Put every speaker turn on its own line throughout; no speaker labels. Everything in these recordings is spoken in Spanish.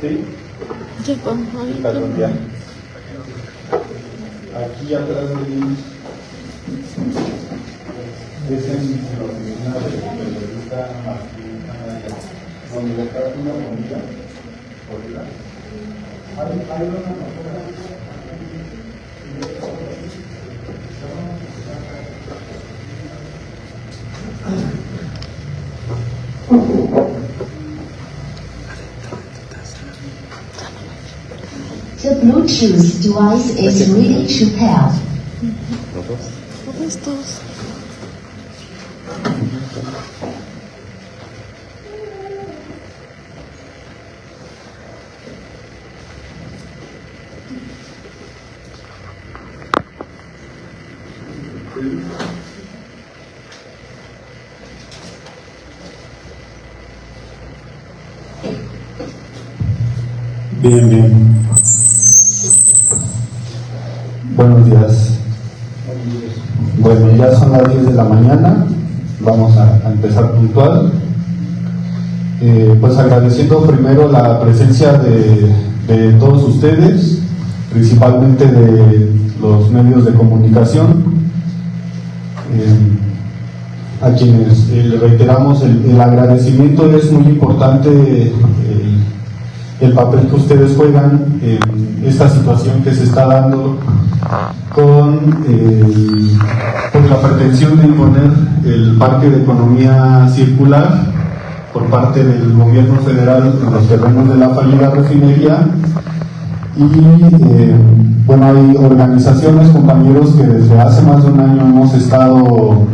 ¿Sí? Ya. Aquí atrás de mí es en la oficina del periodista Martín Anaya, donde le trae una moneda. Hay una
The Bluetooth device is ready to pair.
Bien. Buenos días. Bueno, ya son las 10 de la mañana. Vamos a empezar puntual. Pues agradeciendo primero la presencia de todos ustedes, principalmente de los medios de comunicación, a quienes le reiteramos el agradecimiento. Es muy importante el papel que ustedes juegan en esta situación que se está dando con la pretensión de imponer el Parque de Economía Circular por parte del gobierno federal en los terrenos de la fallida refinería. Y bueno, hay organizaciones, compañeros, que desde hace más de un año hemos estado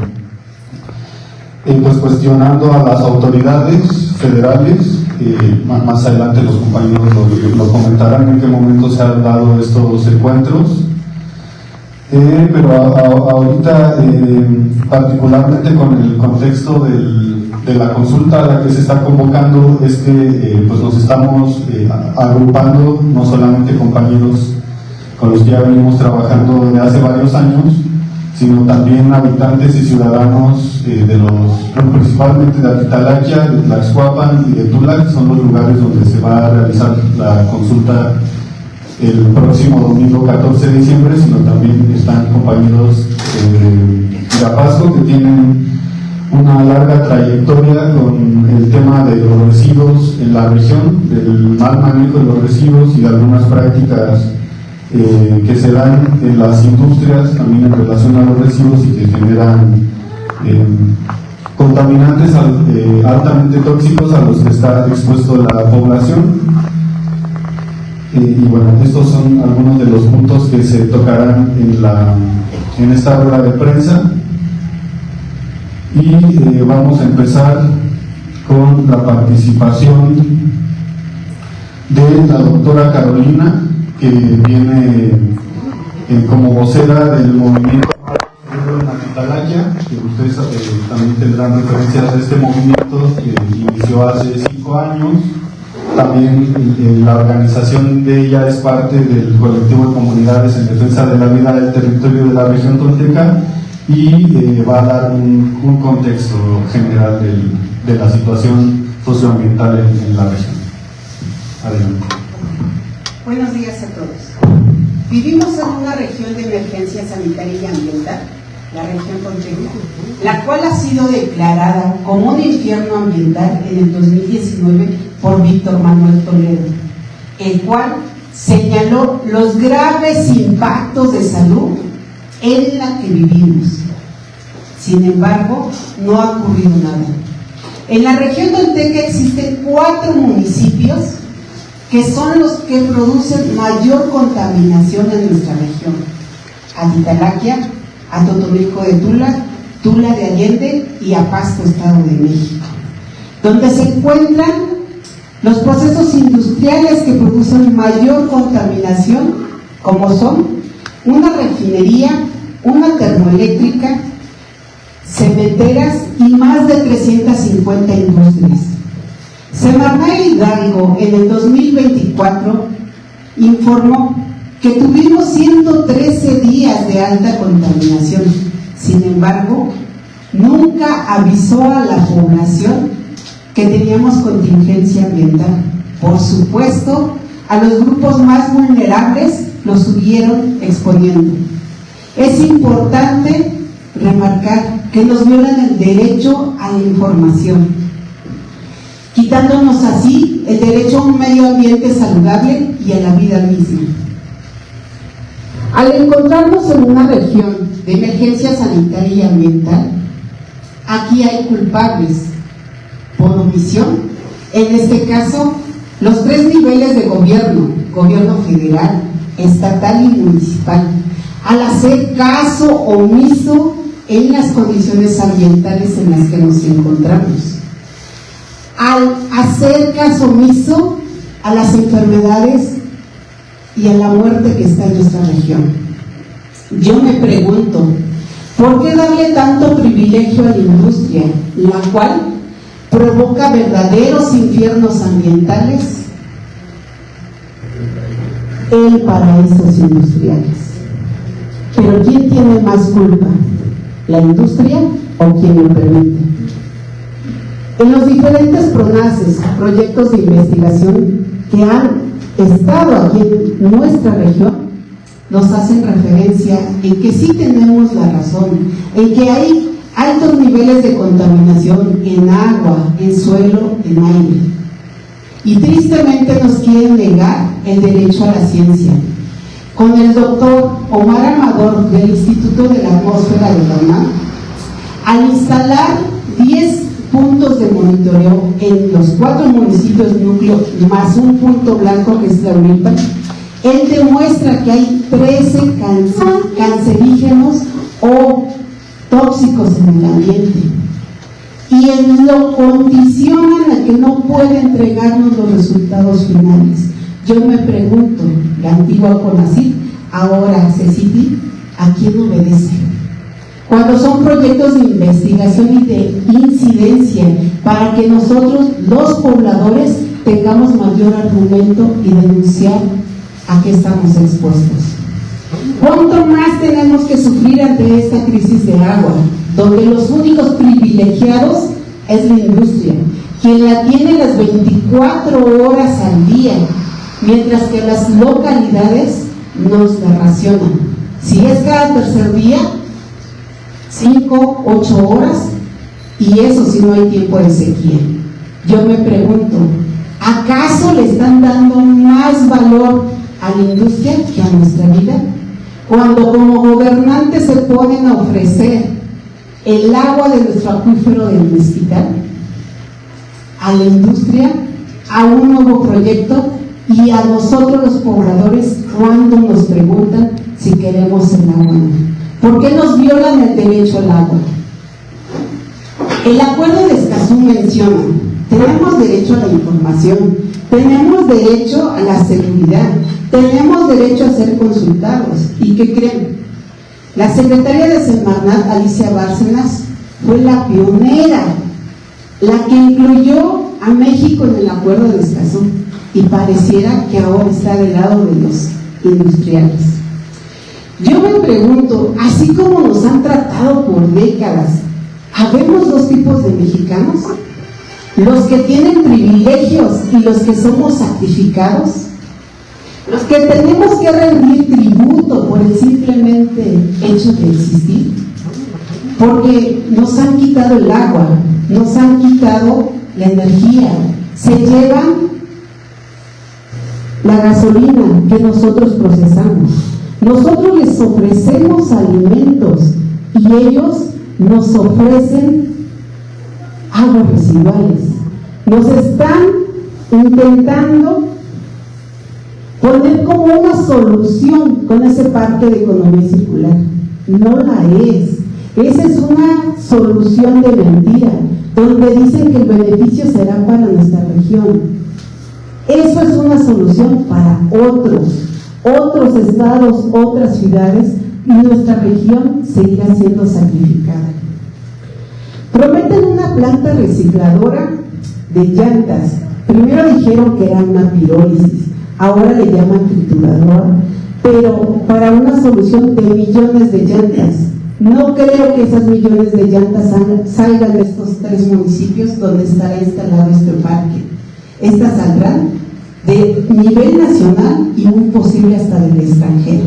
pues cuestionando a las autoridades federales. Más adelante los compañeros lo comentarán en qué momento se han dado estos encuentros, pero ahorita particularmente con el contexto de la consulta a la que se está convocando es que pues nos estamos agrupando, no solamente compañeros con los que ya venimos trabajando desde hace varios años, sino también habitantes y ciudadanos principalmente de Atitalaquia, de Tlaxcuapan y de Tula, que son los lugares donde se va a realizar la consulta el próximo domingo 14 de diciembre, sino también están compañeros de Apasco que tienen una larga trayectoria con el tema de los residuos en la región, del mal manejo de los residuos y de algunas prácticas que se dan en las industrias también en relación a los residuos y que generan contaminantes altamente tóxicos a los que está expuesto la población. Y bueno, estos son algunos de los puntos que se tocarán en esta rueda de prensa. Y vamos a empezar con la participación de la doctora Carolina, que viene como vocera del movimiento en Atitalaquia, que ustedes también tendrán referencias de este movimiento que inició hace 5 años. También la organización de ella es parte del colectivo de comunidades en defensa de la vida del territorio de la región tolteca y va a dar un contexto general de la situación socioambiental en la región. Adelante.
Buenos días a todos. Vivimos en una región de emergencia sanitaria y ambiental, la región tolteca, la cual ha sido declarada como un infierno ambiental en el 2019 por Víctor Manuel Toledo, el cual señaló los graves impactos de salud en la que vivimos. Sin embargo, no ha ocurrido nada. En la región tolteca existen 4 municipios que son los que producen mayor contaminación en nuestra región: Atitalaquia, Atotonilco de Tula, Tula de Allende y Apasco, Estado de México, donde se encuentran los procesos industriales que producen mayor contaminación, como son una refinería, una termoeléctrica, cementeras y más de 350 industrias. Semarnat Hidalgo en el 2024 informó que tuvimos 113 días de alta contaminación. Sin embargo, nunca avisó a la población que teníamos contingencia ambiental. Por supuesto, a los grupos más vulnerables los subieron exponiendo. Es importante remarcar que nos violan el derecho a la información, quitándonos así el derecho a un medio ambiente saludable y a la vida misma. Al encontrarnos en una región de emergencia sanitaria y ambiental, aquí hay culpables por omisión, en este caso, los 3 niveles de gobierno federal, estatal y municipal, al hacer caso omiso en las condiciones ambientales en las que nos encontramos, al hacer caso omiso a las enfermedades y a la muerte que está en nuestra región. Yo me pregunto, ¿por qué darle tanto privilegio a la industria, la cual provoca verdaderos infiernos ambientales en paraísos industriales? Pero ¿quién tiene más culpa? ¿La industria o quien lo permite? En los diferentes PRONACES, proyectos de investigación que han estado aquí en nuestra región, nos hacen referencia en que sí tenemos la razón, en que hay altos niveles de contaminación en agua, en suelo, en aire. Y tristemente nos quieren negar el derecho a la ciencia. Con el doctor Omar Amador del Instituto de la Atmósfera de la UNAM, al instalar 10 puntos de monitoreo en los 4 municipios núcleo más un punto blanco que es la UNIPA, él demuestra que hay 13 cancerígenos o tóxicos en el ambiente, y él lo condiciona a que no puede entregarnos los resultados finales. Yo me pregunto, la antigua CONACYT, ahora CECITI, ¿a quién obedece? Cuando son proyectos de investigación y de incidencia para que nosotros, los pobladores, tengamos mayor argumento y denunciar a qué estamos expuestos. ¿Cuánto más tenemos que sufrir ante esta crisis de agua, donde los únicos privilegiados es la industria, quien la tiene las 24 horas al día, mientras que las localidades nos la racionan? Si es cada tercer día, 5, 8 horas, y eso si no hay tiempo de sequía. Yo me pregunto, ¿acaso le están dando más valor a la industria que a nuestra vida? Cuando como gobernantes se ponen a ofrecer el agua de nuestro acuífero del Mezquital a la industria, a un nuevo proyecto, y a nosotros los pobladores cuando nos preguntan si queremos el agua. ¿Por qué nos violan el derecho al agua? El acuerdo de Escazú menciona: tenemos derecho a la información, tenemos derecho a la seguridad, tenemos derecho a ser consultados. ¿Y qué creen? La secretaria de Semarnat, Alicia Bárcenas, fue la pionera, la que incluyó a México en el acuerdo de Escazú, y pareciera que ahora está del lado de los industriales. Yo me pregunto, así como nos han tratado por décadas, ¿habemos 2 tipos de mexicanos? ¿Los que tienen privilegios y los que somos sacrificados? ¿Los que tenemos que rendir tributo por el simplemente hecho de existir? Porque nos han quitado el agua, nos han quitado la energía, se llevan la gasolina que nosotros procesamos. Nosotros les ofrecemos alimentos y ellos nos ofrecen aguas residuales. Nos están intentando poner como una solución con ese parque de economía circular. No la es. Esa es una solución de mentira, donde dicen que el beneficio será para nuestra región. Eso es una solución para otros estados, otras ciudades, y nuestra región seguirá siendo sacrificada. Prometen una planta recicladora de llantas. Primero dijeron que era una pirólisis, ahora le llaman trituradora, pero para una solución de millones de llantas. No creo que esas millones de llantas salgan de estos 3 municipios donde estará instalado este parque. Estas saldrán de nivel nacional y muy posible hasta del extranjero.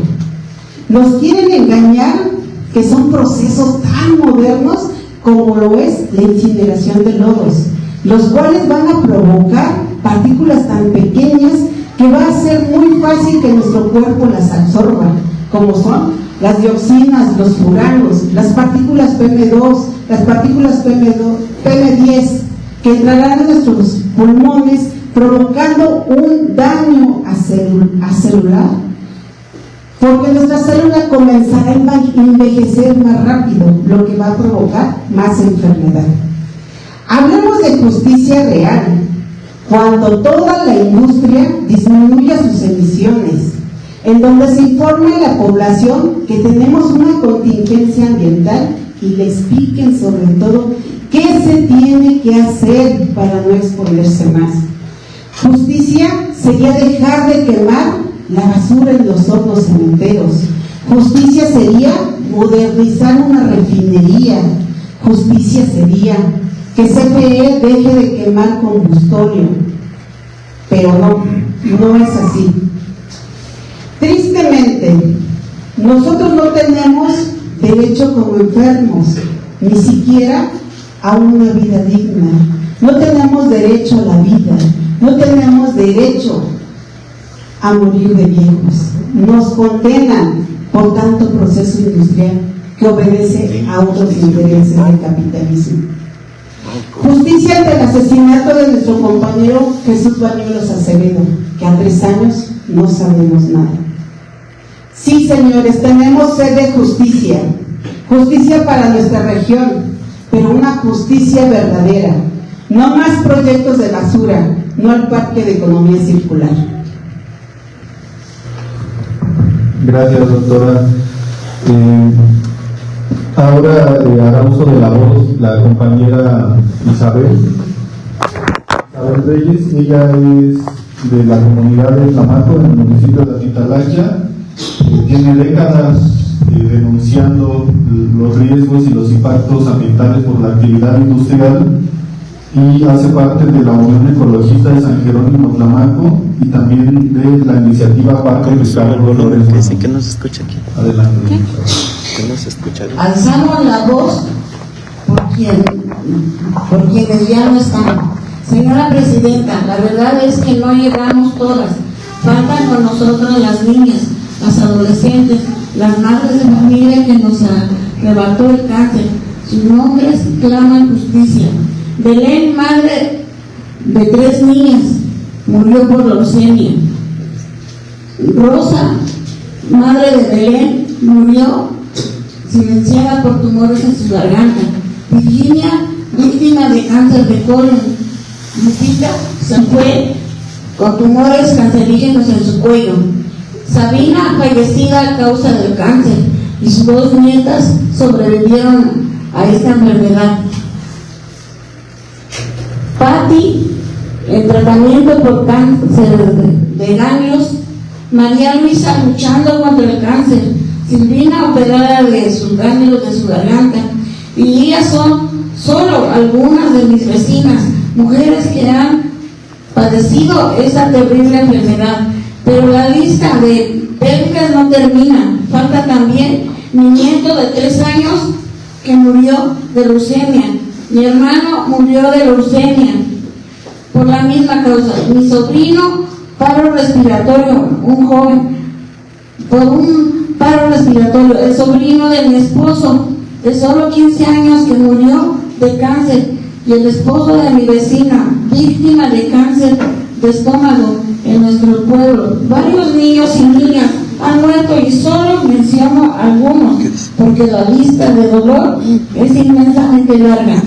Nos quieren engañar que son procesos tan modernos como lo es la incineración de lodos, los cuales van a provocar partículas tan pequeñas que va a ser muy fácil que nuestro cuerpo las absorba, como son las dioxinas, los furanos, las partículas PM2, las partículas PM10, que entrarán en nuestros pulmones provocando un daño a celular, porque nuestra célula comenzará a envejecer más rápido, lo que va a provocar más enfermedad. Hablemos de justicia real, cuando toda la industria disminuya sus emisiones, en donde se informe a la población que tenemos una contingencia ambiental y le expliquen sobre todo qué se tiene que hacer para no exponerse más. Justicia sería dejar de quemar la basura en los hornos cementeros. Justicia sería modernizar una refinería. Justicia sería que CFE deje de quemar combustorio. Pero no es así. Tristemente, nosotros no tenemos derecho como enfermos, ni siquiera a una vida digna. No tenemos derecho a la vida, no tenemos derecho a morir de viejos. Nos condenan por tanto proceso industrial que obedece a otros intereses del capitalismo. Justicia ante el asesinato de nuestro compañero Jesús Bañuelos Acevedo, que a 3 años no sabemos nada. Sí, señores, tenemos sed de justicia, justicia para nuestra región, pero una justicia verdadera, no más proyectos de basura, no al parque de economía circular.
Gracias, doctora. Ahora hará uso de la voz la compañera Isabel Reyes. Ella es de la comunidad de Tlamaco, en el municipio de Atitalacha. Tiene décadas denunciando los riesgos y los impactos ambientales por la actividad industrial y hace parte de la Unión Ecologista de San Jerónimo Tlamaco y también de la iniciativa Parque Pescado Flores.
Dice que no se escucha aquí.
Adelante.
Que no se escucha.
Alzamos la voz por quienes ya no están. Señora Presidenta, la verdad es que no llegamos todas. Faltan con nosotros las niñas, las adolescentes, las madres de familia que nos arrebató el cáncer. Sus nombres claman justicia. Belén, madre de 3 niñas, murió por leucemia. Rosa, madre de Belén, murió silenciada por tumores en su garganta. Virginia, víctima de cáncer de colon. Lupita se fue con tumores cancerígenos en su cuello. Sabina, fallecida a causa del cáncer, y sus 2 nietas sobrevivieron a esta enfermedad. Patti, en tratamiento por cáncer de ganglios. María Luisa, luchando contra el cáncer. Silvina, operada de sus ganglios de su garganta. Y ellas son solo algunas de mis vecinas, mujeres que han padecido esa terrible enfermedad. Pero la lista de pérdidas no termina. Falta también mi nieto de 3 años que murió de leucemia. Mi hermano murió de leucemia por la misma causa. Mi sobrino, paro respiratorio, un joven, por un paro respiratorio. El sobrino de mi esposo, de solo 15 años, que murió de cáncer. Y el esposo de mi vecina, víctima de cáncer de estómago en nuestro pueblo. Varios niños y niñas han muerto y solo menciono algunos, porque la lista de dolor es inmensamente larga.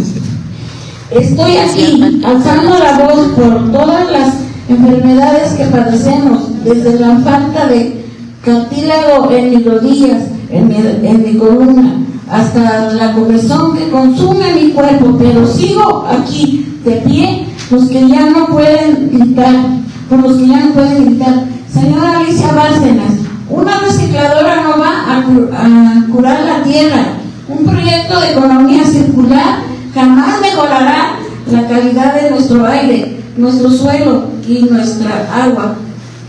Estoy aquí alzando la voz por todas las enfermedades que padecemos, desde la falta de cartílago en mis rodillas, en mi columna, hasta la comezón que consume mi cuerpo, pero sigo aquí de pie. Los que ya no pueden gritar, por los que ya no pueden gritar. Señora Alicia Bárcenas, una recicladora no va a curar la tierra. Un proyecto de economía circular jamás mejorará la calidad de nuestro aire. nuestro suelo y nuestra agua.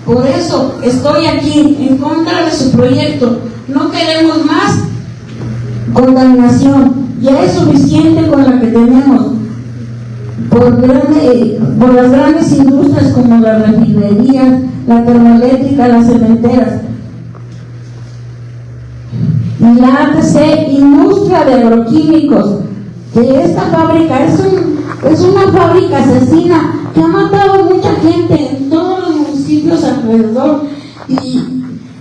Por eso estoy aquí en contra de su proyecto. No queremos más contaminación. Ya es suficiente con la que tenemos por las grandes industrias como las refinerías, la termoeléctrica, las cementeras. Y la ATC, industria de agroquímicos, que esta fábrica es una fábrica asesina que ha matado a mucha gente en todos los municipios alrededor,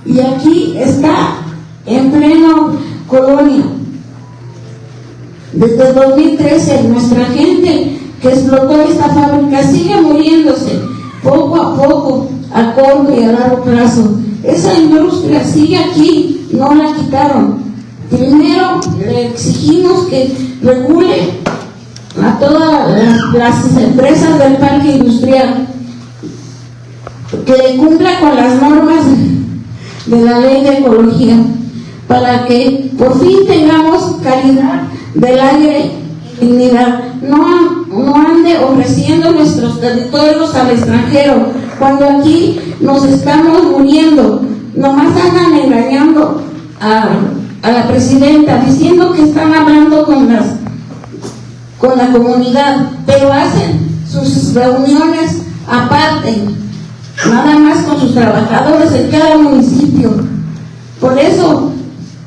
y aquí está en pleno colonia. Desde 2013 nuestra gente que explotó esta fábrica sigue muriéndose poco a poco, a corto y a largo plazo. Esa industria sigue aquí, no la quitaron. Primero le exigimos que regule a todas las empresas del parque industrial, que cumpla con las normas de la ley de ecología, para que por fin tengamos calidad del aire y dignidad. No ande ofreciendo nuestros territorios al extranjero, cuando aquí nos estamos muriendo. Nomás andan engañando a la presidenta, diciendo que están hablando con la comunidad, pero hacen sus reuniones aparte, nada más con sus trabajadores en cada municipio. Por eso,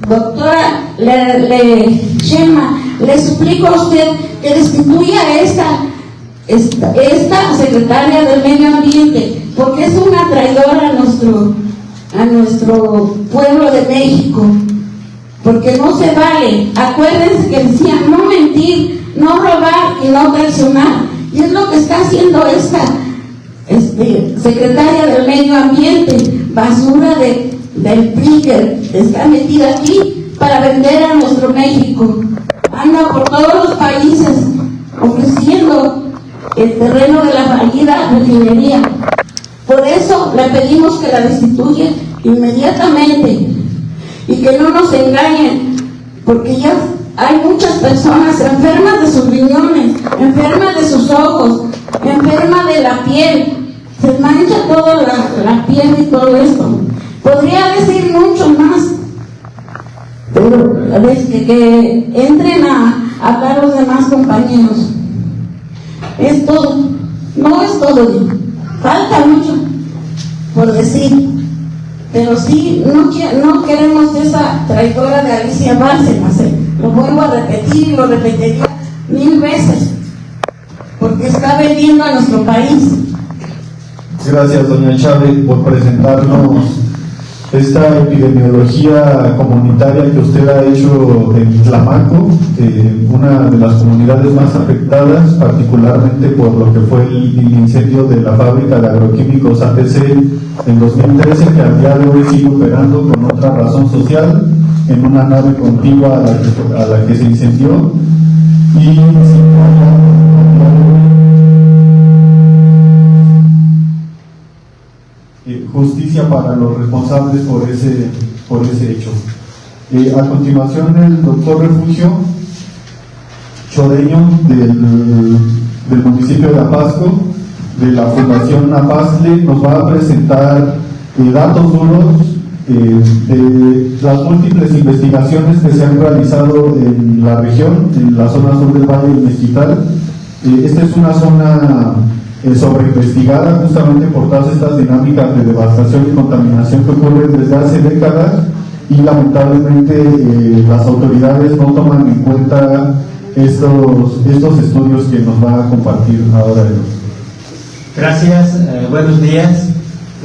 doctora Sheinbaum, le suplico a usted que destituya a esta secretaria del Medio Ambiente, porque es una traidora a nuestro pueblo de México, porque no se vale. Acuérdense que decían no mentir, no robar y no traicionar, y es lo que está haciendo esta secretaria del Medio Ambiente, basura del PRI, que está metida aquí para vender a nuestro México. Anda por todos los países ofreciendo el terreno de la fallida refinería. Por eso le pedimos que la destituya inmediatamente y que no nos engañen, porque ya hay muchas personas enfermas de sus riñones, enfermas de sus ojos, enfermas de la piel, se mancha toda la piel y todo esto. Podría decir mucho más, pero que entren a hablar los demás compañeros. Es todo, no es todo, falta mucho por decir, pero sí, no queremos esa traidora de Alicia Bárcenas. Lo vuelvo a repetir y lo repetiría 1000 veces, porque está vendiendo a nuestro país.
Gracias, doña Chávez, por presentarnos esta epidemiología comunitaria que usted ha hecho en Tlamaco, una de las comunidades más afectadas, particularmente por lo que fue el incendio de la fábrica de agroquímicos ATC en 2013, que al día de hoy sigue operando con otra razón social en una nave contigua a la que se incendió, y justicia para los responsables por ese hecho. A continuación, el doctor Refugio Chodeño del municipio de Apasco, de la Fundación Apasle, nos va a presentar datos duros de las múltiples investigaciones que se han realizado en la región, en la zona sur del Valle del Mezquital. Esta es una zona sobreinvestigada justamente por todas estas dinámicas de devastación y contaminación que ocurren desde hace décadas, y lamentablemente las autoridades no toman en cuenta estos estudios que nos va a compartir ahora.
Gracias, buenos días.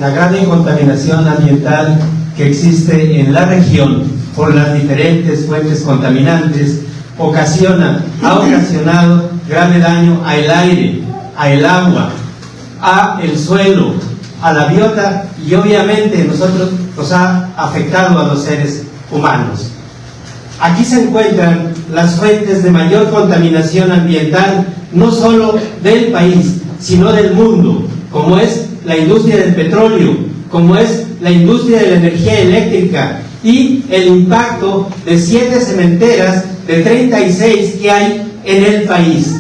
La grave contaminación ambiental que existe en la región por las diferentes fuentes contaminantes ha ocasionado grave daño al aire, al agua, al suelo, a la biota, y obviamente nosotros nos ha afectado a los seres humanos. Aquí se encuentran las fuentes de mayor contaminación ambiental, no solo del país, sino del mundo, como es la industria del petróleo, como es la industria de la energía eléctrica, y el impacto de 7 cementeras de 36 que hay en el país.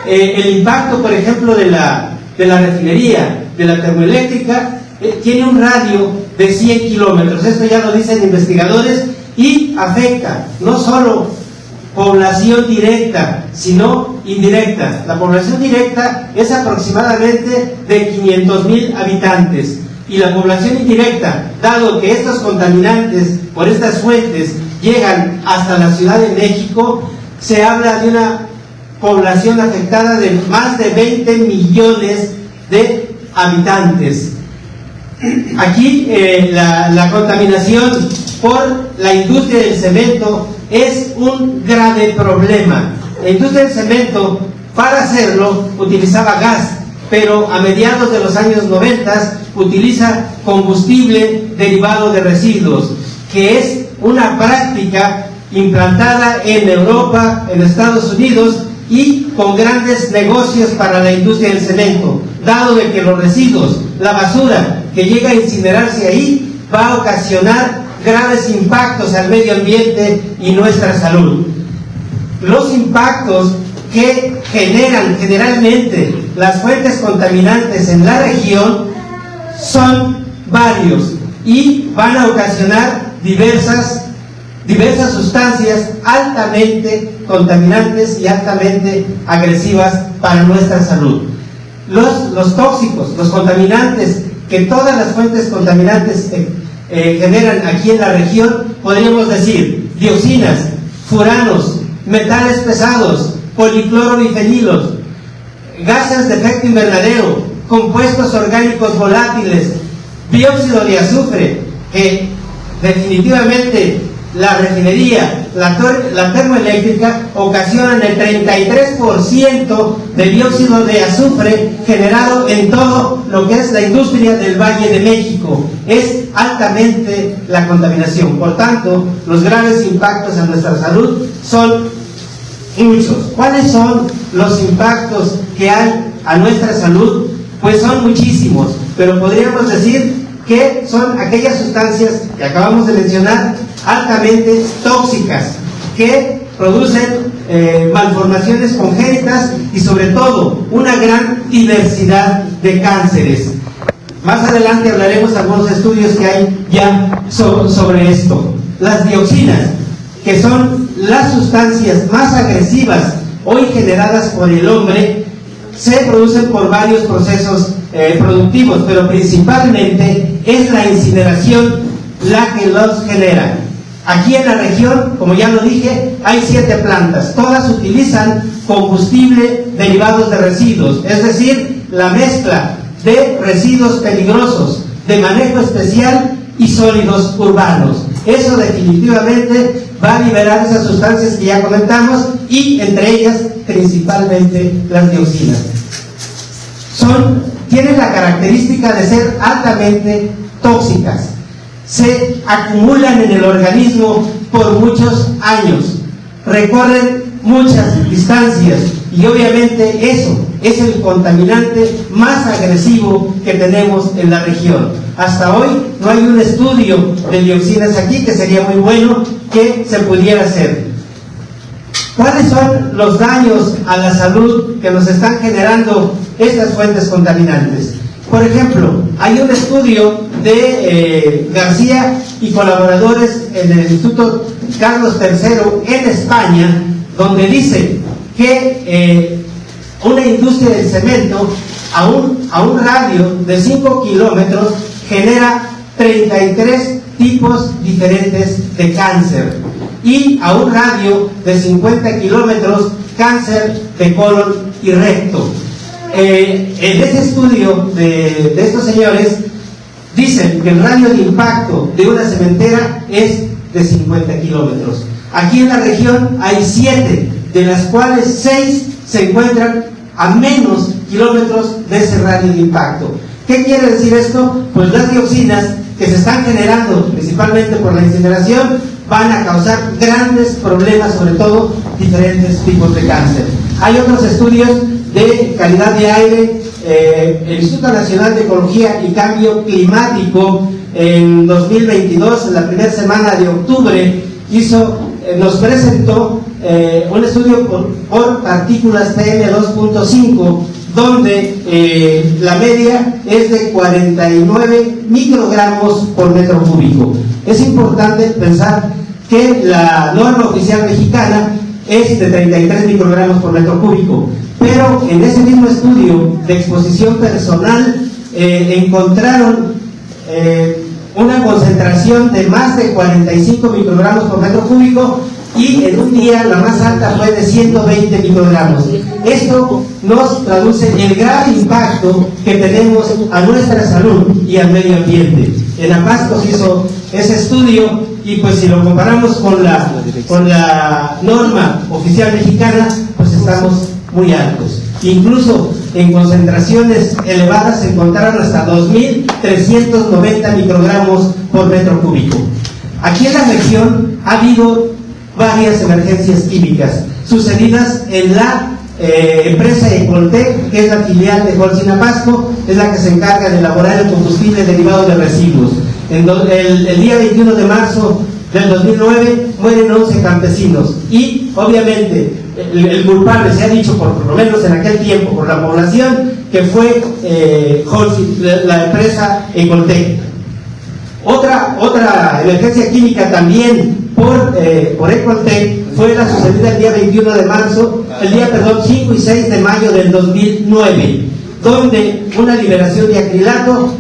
El impacto, por ejemplo, de la de la refinería, de la termoeléctrica, tiene un radio de 100 kilómetros. Esto ya lo dicen investigadores, y afecta no solo población directa, sino indirecta. La población directa es aproximadamente de 500,000 habitantes, y la población indirecta, dado que estos contaminantes por estas fuentes llegan hasta la Ciudad de México, se habla de una población afectada de más de 20 millones de habitantes. Aquí la contaminación por la industria del cemento es un grave problema. La industria del cemento, para hacerlo, utilizaba gas, pero a mediados de los años 90 utiliza combustible derivado de residuos, que es una práctica implantada en Europa, en Estados Unidos, y con grandes negocios para la industria del cemento, dado de que los residuos, la basura que llega a incinerarse ahí, va a ocasionar graves impactos al medio ambiente y nuestra salud. Los impactos que generan generalmente las fuentes contaminantes en la región son varios y van a ocasionar diversas sustancias altamente contaminantes y altamente agresivas para nuestra salud. Los tóxicos, los contaminantes que todas las fuentes contaminantes generan aquí en la región, podríamos decir dioxinas, furanos, metales pesados, policlorobifenilos, gases de efecto invernadero, compuestos orgánicos volátiles, dióxido de azufre, que definitivamente la refinería, la termoeléctrica ocasionan el 33% de dióxido de azufre generado en todo lo que es la industria del Valle de México. Es altamente la contaminación. Por tanto, los graves impactos en nuestra salud son muchos. ¿Cuáles son los impactos que hay a nuestra salud? Pues son muchísimos, pero podríamos decir que son aquellas sustancias que acabamos de mencionar, altamente tóxicas, que producen malformaciones congénitas y sobre todo una gran diversidad de cánceres. Más adelante hablaremos de algunos estudios que hay ya sobre esto. Las dioxinas, que son las sustancias más agresivas hoy generadas por el hombre, se producen por varios procesos productivos, pero principalmente es la incineración la que los genera. Aquí en la región, como ya lo dije, hay 7 plantas. Todas utilizan combustible derivados de residuos, es decir, la mezcla de residuos peligrosos, de manejo especial y sólidos urbanos. Eso definitivamente va a liberar esas sustancias que ya comentamos, y entre ellas principalmente las dioxinas. Tienen la característica de ser altamente tóxicas. Se acumulan en el organismo por muchos años, recorren muchas distancias, y obviamente eso es el contaminante más agresivo que tenemos en la región. Hasta hoy no hay un estudio de dioxinas aquí, que sería muy bueno que se pudiera hacer. ¿Cuáles son los daños a la salud que nos están generando estas fuentes contaminantes? Por ejemplo, hay un estudio de García y colaboradores en el Instituto Carlos III en España, donde dice que una industria del cemento a un radio de 5 kilómetros genera 33 tipos diferentes de cáncer, y a un radio de 50 kilómetros cáncer de colon y recto. En este estudio de estos señores dicen que el radio de impacto de una cementera es de 50 kilómetros. Aquí en la región hay 7, de las cuales 6 se encuentran a menos kilómetros de ese radio de impacto. ¿Qué quiere decir esto? Pues las dioxinas que se están generando principalmente por la incineración van a causar grandes problemas, sobre todo diferentes tipos de cáncer. Hay otros estudios de calidad de aire. El Instituto Nacional de Ecología y Cambio Climático en 2022, en la primera semana de octubre, nos presentó un estudio por partículas PM2.5 donde la media es de 49 microgramos por metro cúbico. Es importante pensar que la norma oficial mexicana es de 33 microgramos por metro cúbico, pero en ese mismo estudio de exposición personal encontraron una concentración de más de 45 microgramos por metro cúbico, y en un día la más alta fue de 120 microgramos. Esto nos traduce el grave impacto que tenemos a nuestra salud y al medio ambiente. En Apasco se hizo ese estudio, y pues si lo comparamos con la norma oficial mexicana, pues estamos muy altos. Incluso en concentraciones elevadas se encontraron hasta 2.390 microgramos por metro cúbico. Aquí en la región ha habido varias emergencias químicas sucedidas en la empresa Ecoltec, que es la filial de Holcim Apasco, es la que se encarga de elaborar el combustible derivado de residuos. El día 21 de marzo del 2009 mueren 11 campesinos, y obviamente el culpable se ha dicho, por lo menos en aquel tiempo, por la población, que fue Holcim, la empresa Ecoltec. Otra emergencia química también por Ecoltec fue la sucedida el día 21 de marzo, 5 y 6 de mayo del 2009, donde una liberación de acrilato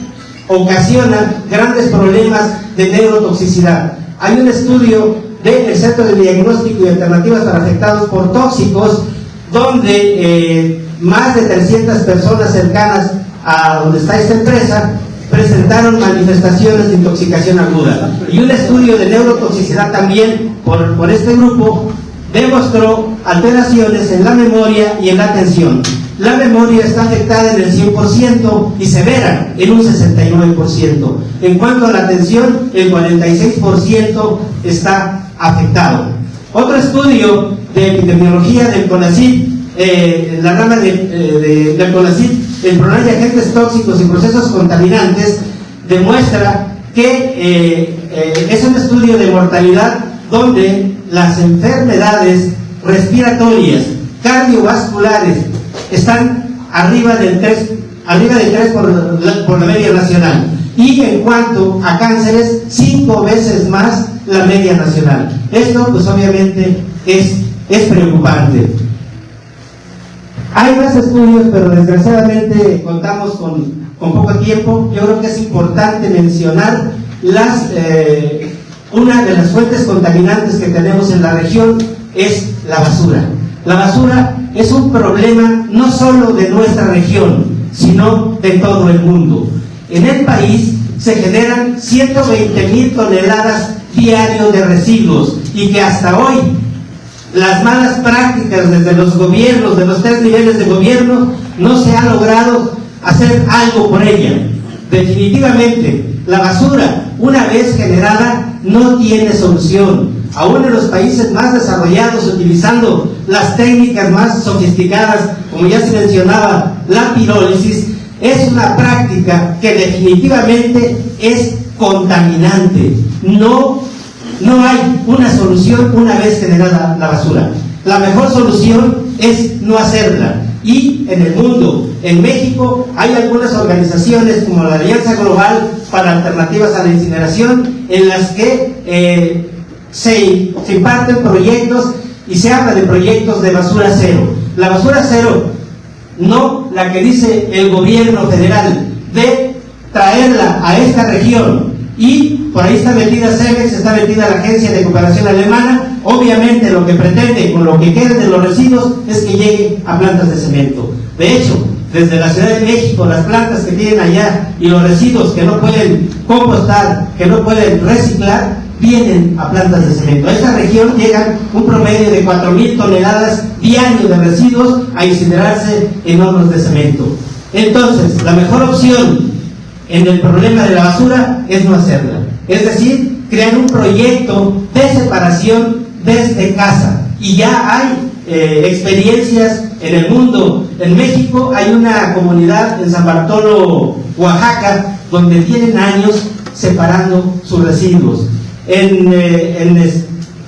ocasiona grandes problemas de neurotoxicidad. Hay un estudio del Centro de Diagnóstico y Alternativas para Afectados por Tóxicos, donde más de 300 personas cercanas a donde está esta empresa presentaron manifestaciones de intoxicación aguda. Y un estudio de neurotoxicidad también por este grupo demostró alteraciones en la memoria y en la atención. La memoria está afectada en el 100% y severa en un 69%. En cuanto a la atención, el 46% está afectado. Otro estudio de epidemiología del CONACYT, la rama del CONACYT, el programa de agentes tóxicos y procesos contaminantes, demuestra que es un estudio de mortalidad donde las enfermedades respiratorias, cardiovasculares, están arriba del 3 por la media nacional, y en cuanto a cánceres, 5 veces más la media nacional. Esto pues obviamente es preocupante. Hay más estudios, pero desgraciadamente contamos con poco tiempo. Yo creo que es importante mencionar una de las fuentes contaminantes que tenemos en la región es la basura. La basura es un problema no solo de nuestra región, sino de todo el mundo. En el país se generan 120,000 toneladas diarios de residuos, y que hasta hoy las malas prácticas desde los gobiernos, de los 3 niveles de gobierno, no se ha logrado hacer algo por ella. Definitivamente, la basura, una vez generada, no tiene solución. Aún en los países más desarrollados, utilizando las técnicas más sofisticadas, como ya se mencionaba, la pirólisis, es una práctica que definitivamente es contaminante. No hay una solución una vez generada la basura. La mejor solución es no hacerla. Y en el mundo, en México, hay algunas organizaciones como la Alianza Global para Alternativas a la Incineración, en las que se imparten proyectos, y se habla de proyectos de basura cero. La basura cero, no la que dice el gobierno federal, de traerla a esta región, y por ahí está metida CEMEX, está metida la Agencia de Cooperación Alemana. Obviamente lo que pretende con lo que quede de los residuos es que llegue a plantas de cemento. De hecho, desde la Ciudad de México, las plantas que tienen allá y los residuos que no pueden compostar, que no pueden reciclar, vienen a plantas de cemento. A esta región llegan un promedio de 4,000 toneladas diarios de residuos a incinerarse en hornos de cemento. Entonces, la mejor opción en el problema de la basura es no hacerla. Es decir, crear un proyecto de separación desde casa. Y ya hay experiencias en el mundo. En México hay una comunidad en San Bartolo, Oaxaca, donde tienen años separando sus residuos. En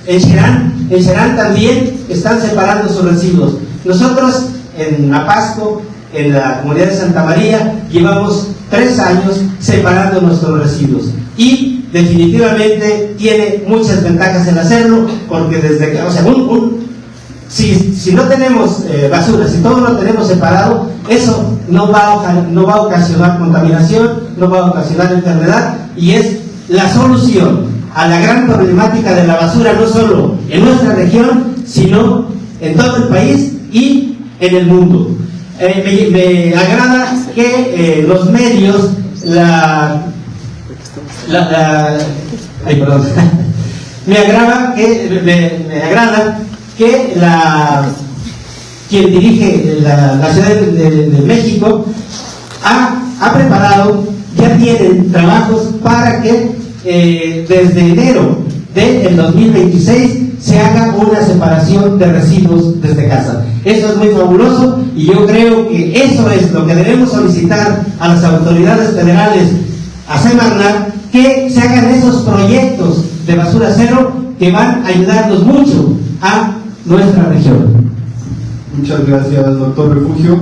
Cherán también están separando sus residuos. Nosotros en Apasco en la comunidad de Santa María llevamos 3 años separando nuestros residuos y definitivamente tiene muchas ventajas el hacerlo, porque desde que, o sea, si no tenemos basura, si todo lo tenemos separado, eso no va a ocasionar contaminación, no va a ocasionar enfermedad, y es la solución a la gran problemática de la basura, no solo en nuestra región, sino en todo el país y en el mundo. Me agrada que los medios, me agrada que quien dirige la Ciudad de México ha preparado, ya tienen trabajos para que desde enero del 2026 se haga una separación de residuos desde casa. Eso es muy fabuloso y yo creo que eso es lo que debemos solicitar a las autoridades federales, a Semarnat, que se hagan esos proyectos de basura cero que van a ayudarnos mucho a nuestra región.
Muchas gracias, doctor Refugio.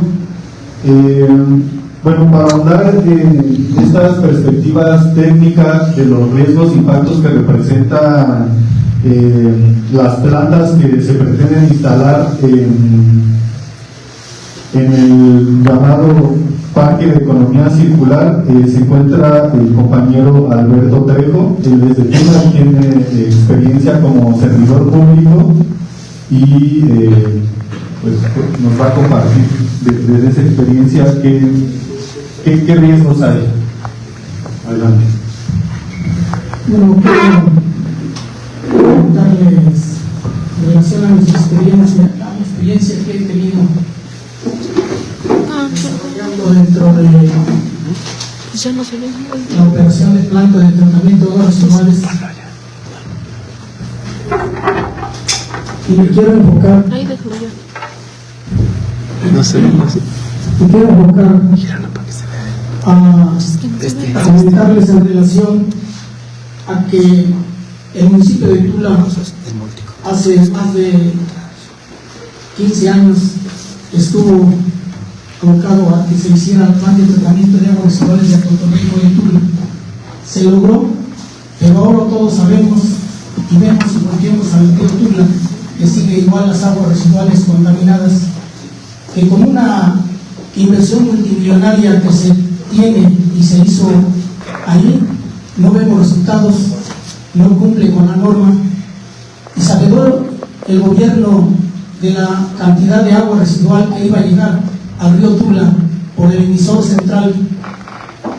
Bueno, para ahondar en estas perspectivas técnicas de los riesgos e impactos que representan las plantas que se pretenden instalar en el llamado Parque de Economía Circular, se encuentra el compañero Alberto Trejo. Él desde Tula tiene experiencia como servidor público y pues nos va a compartir desde esa experiencia qué riesgos hay. Adelante.
Bueno, quiero contarles en relación a nuestra experiencia que he tenido desarrollando dentro de la operación de planta de tratamiento de aguas residuales, y me quiero enfocar a comentarles en relación a que el municipio de Tula hace más de 15 años estuvo abocado a que se hiciera el plan de tratamiento de aguas residuales de Acotonilco de Tula. Se logró, pero ahora todos sabemos y vemos y volvemos al río Tula, que sigue igual las aguas residuales contaminadas, que con una inversión multimillonaria que se tiene y se hizo ahí, no vemos resultados, no cumple con la norma, y sabedor el gobierno de la cantidad de agua residual que iba a llegar al río Tula por el emisor central,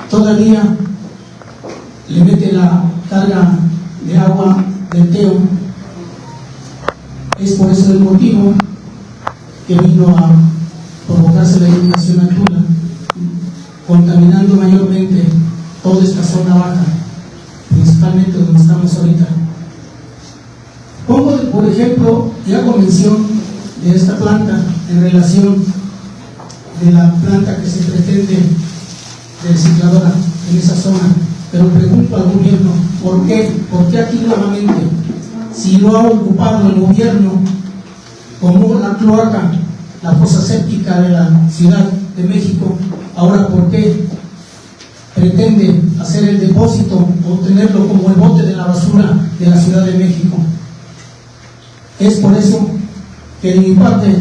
todavía le mete la carga de agua del Teo. Es por eso el motivo que vino a provocarse la inundación a Tula, contaminando mayormente toda esta zona baja, principalmente donde estamos ahorita. Pongo, por ejemplo, y hago mención de esta planta en relación de la planta que se pretende de recicladora en esa zona, pero pregunto al gobierno, ¿por qué? ¿Por qué aquí nuevamente? Si lo ha ocupado el gobierno como la cloaca, la fosa séptica de la Ciudad de México, ahora ¿por qué pretende hacer el depósito o tenerlo como el bote de la basura de la Ciudad de México? Es por eso que de mi parte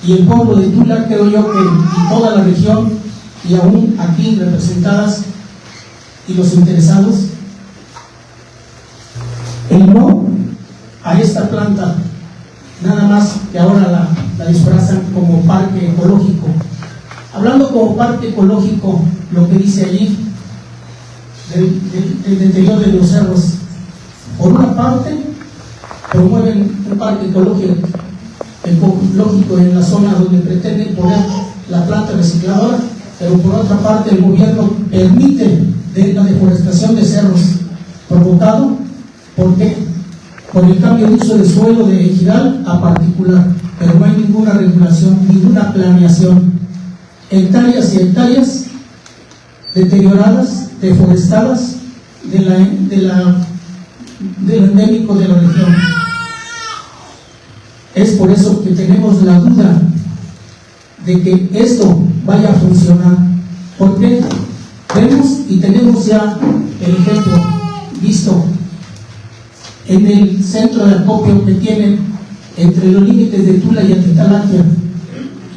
y el pueblo de Tula, creo yo que en toda la región y aún aquí representadas y los interesados, el no a esta planta, nada más que ahora la disfrazan como parque ecológico. Hablando como parque ecológico, lo que dice allí del interior de los cerros, por una parte promueven un parque ecológico en la zona donde pretenden poner la planta recicladora, pero por otra parte el gobierno permite la deforestación de cerros provocado por el cambio de uso de suelo de ejidal a particular, pero no hay ninguna regulación, ninguna planeación. Hectáreas y hectáreas deterioradas, deforestadas del endémico de la región. Es por eso que tenemos la duda de que esto vaya a funcionar. Porque vemos y tenemos ya el ejemplo visto en el centro de acopio que tienen entre los límites de Tula y Atitalandia.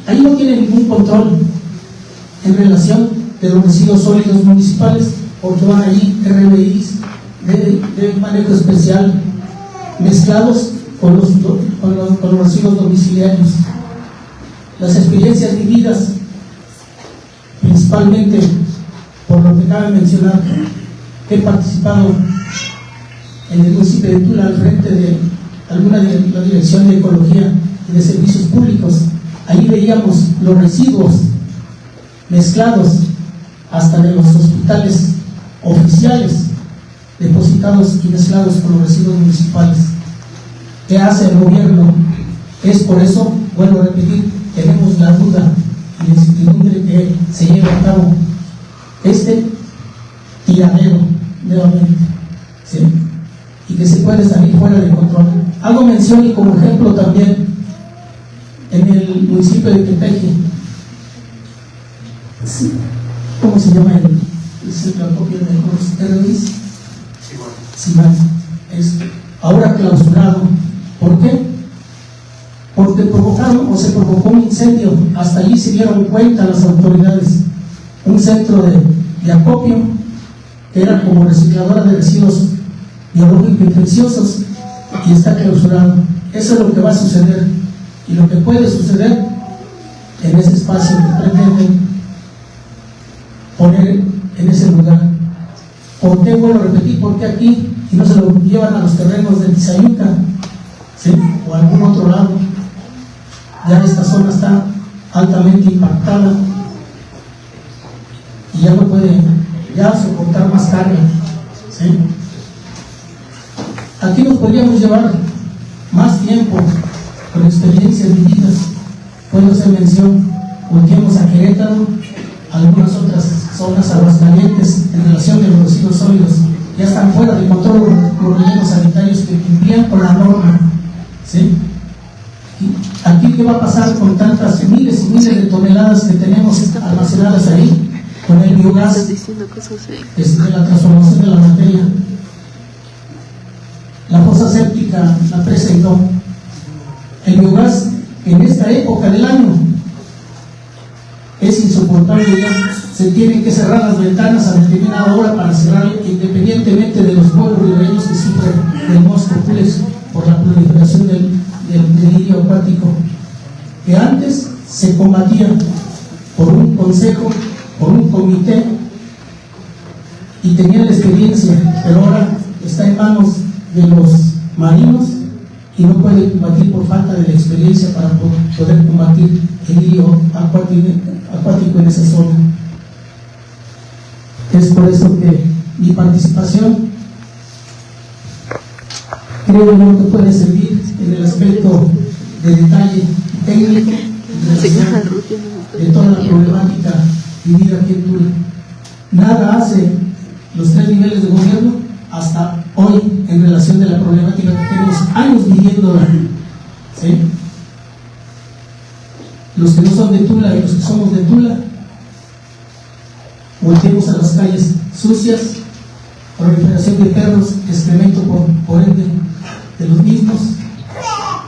Ahí no tienen ningún control en relación de los residuos sólidos municipales, porque van allí RBIs de manejo especial mezclados con los residuos domiciliarios. Las experiencias vividas, principalmente por lo que cabe mencionar, he participado en el municipio de Tula al frente de alguna de la Dirección de Ecología y de Servicios Públicos. Ahí veíamos los residuos mezclados hasta de los hospitales oficiales, depositados y mezclados con los residuos municipales. ¿Qué hace el gobierno? Es por eso, vuelvo a repetir, tenemos la duda y la incertidumbre que se lleve a cabo este tiradero nuevamente, ¿sí? Y que se puede salir fuera de control. Hago mención y como ejemplo también en el municipio de Tepeji, ¿sí? ¿Cómo se llama el centro de acopio de los RBIs? Simán. Es ahora clausurado. ¿Por qué? Porque provocaron o se provocó un incendio. Hasta allí se dieron cuenta las autoridades. Un centro de acopio que era como recicladora de residuos biológicos infecciosos y está clausurado. Eso es lo que va a suceder y lo que puede suceder en ese espacio que pretenden poner en ese lugar. ¿Por qué vuelvo a repetir? Porque aquí y no se lo llevan a los terrenos de Tizayuca, ¿sí? O a algún otro lado. Ya esta zona está altamente impactada y ya no puede soportar más carga, ¿sí? Aquí nos podríamos llevar más tiempo con experiencias vividas. Puedo hacer mención, volteamos a Querétaro, algunas otras zonas Aguascalientes en relación de los residuos sólidos. Ya están fuera de control los rellenos sanitarios que cumplían con la norma, ¿sí? Y aquí, ¿qué va a pasar con tantas miles y miles de toneladas que tenemos almacenadas ahí? Con el biogás, de la transformación de la materia. La fosa séptica, la presa y no. El biogás en esta época del año es insoportable ya. Se tienen que cerrar las ventanas a determinada hora para cerrar, independientemente de los pueblos ribereños que sufren del mosco pules por la proliferación del lirio acuático, que antes se combatía por un consejo, por un comité, y tenían la experiencia, pero ahora está en manos de los marinos y no puede combatir por falta de la experiencia para poder combatir el lirio acuático en esa zona. Es por eso que mi participación creo yo que puede servir en el aspecto de detalle técnico de toda la problemática vivida aquí en Tula. Nada hace los tres niveles de gobierno hasta hoy en relación de la problemática que tenemos años viviendo, ¿sí? Los que no son de Tula y los que somos de Tula, volteemos a las calles sucias, proliferación de perros, excremento por ende de los mismos.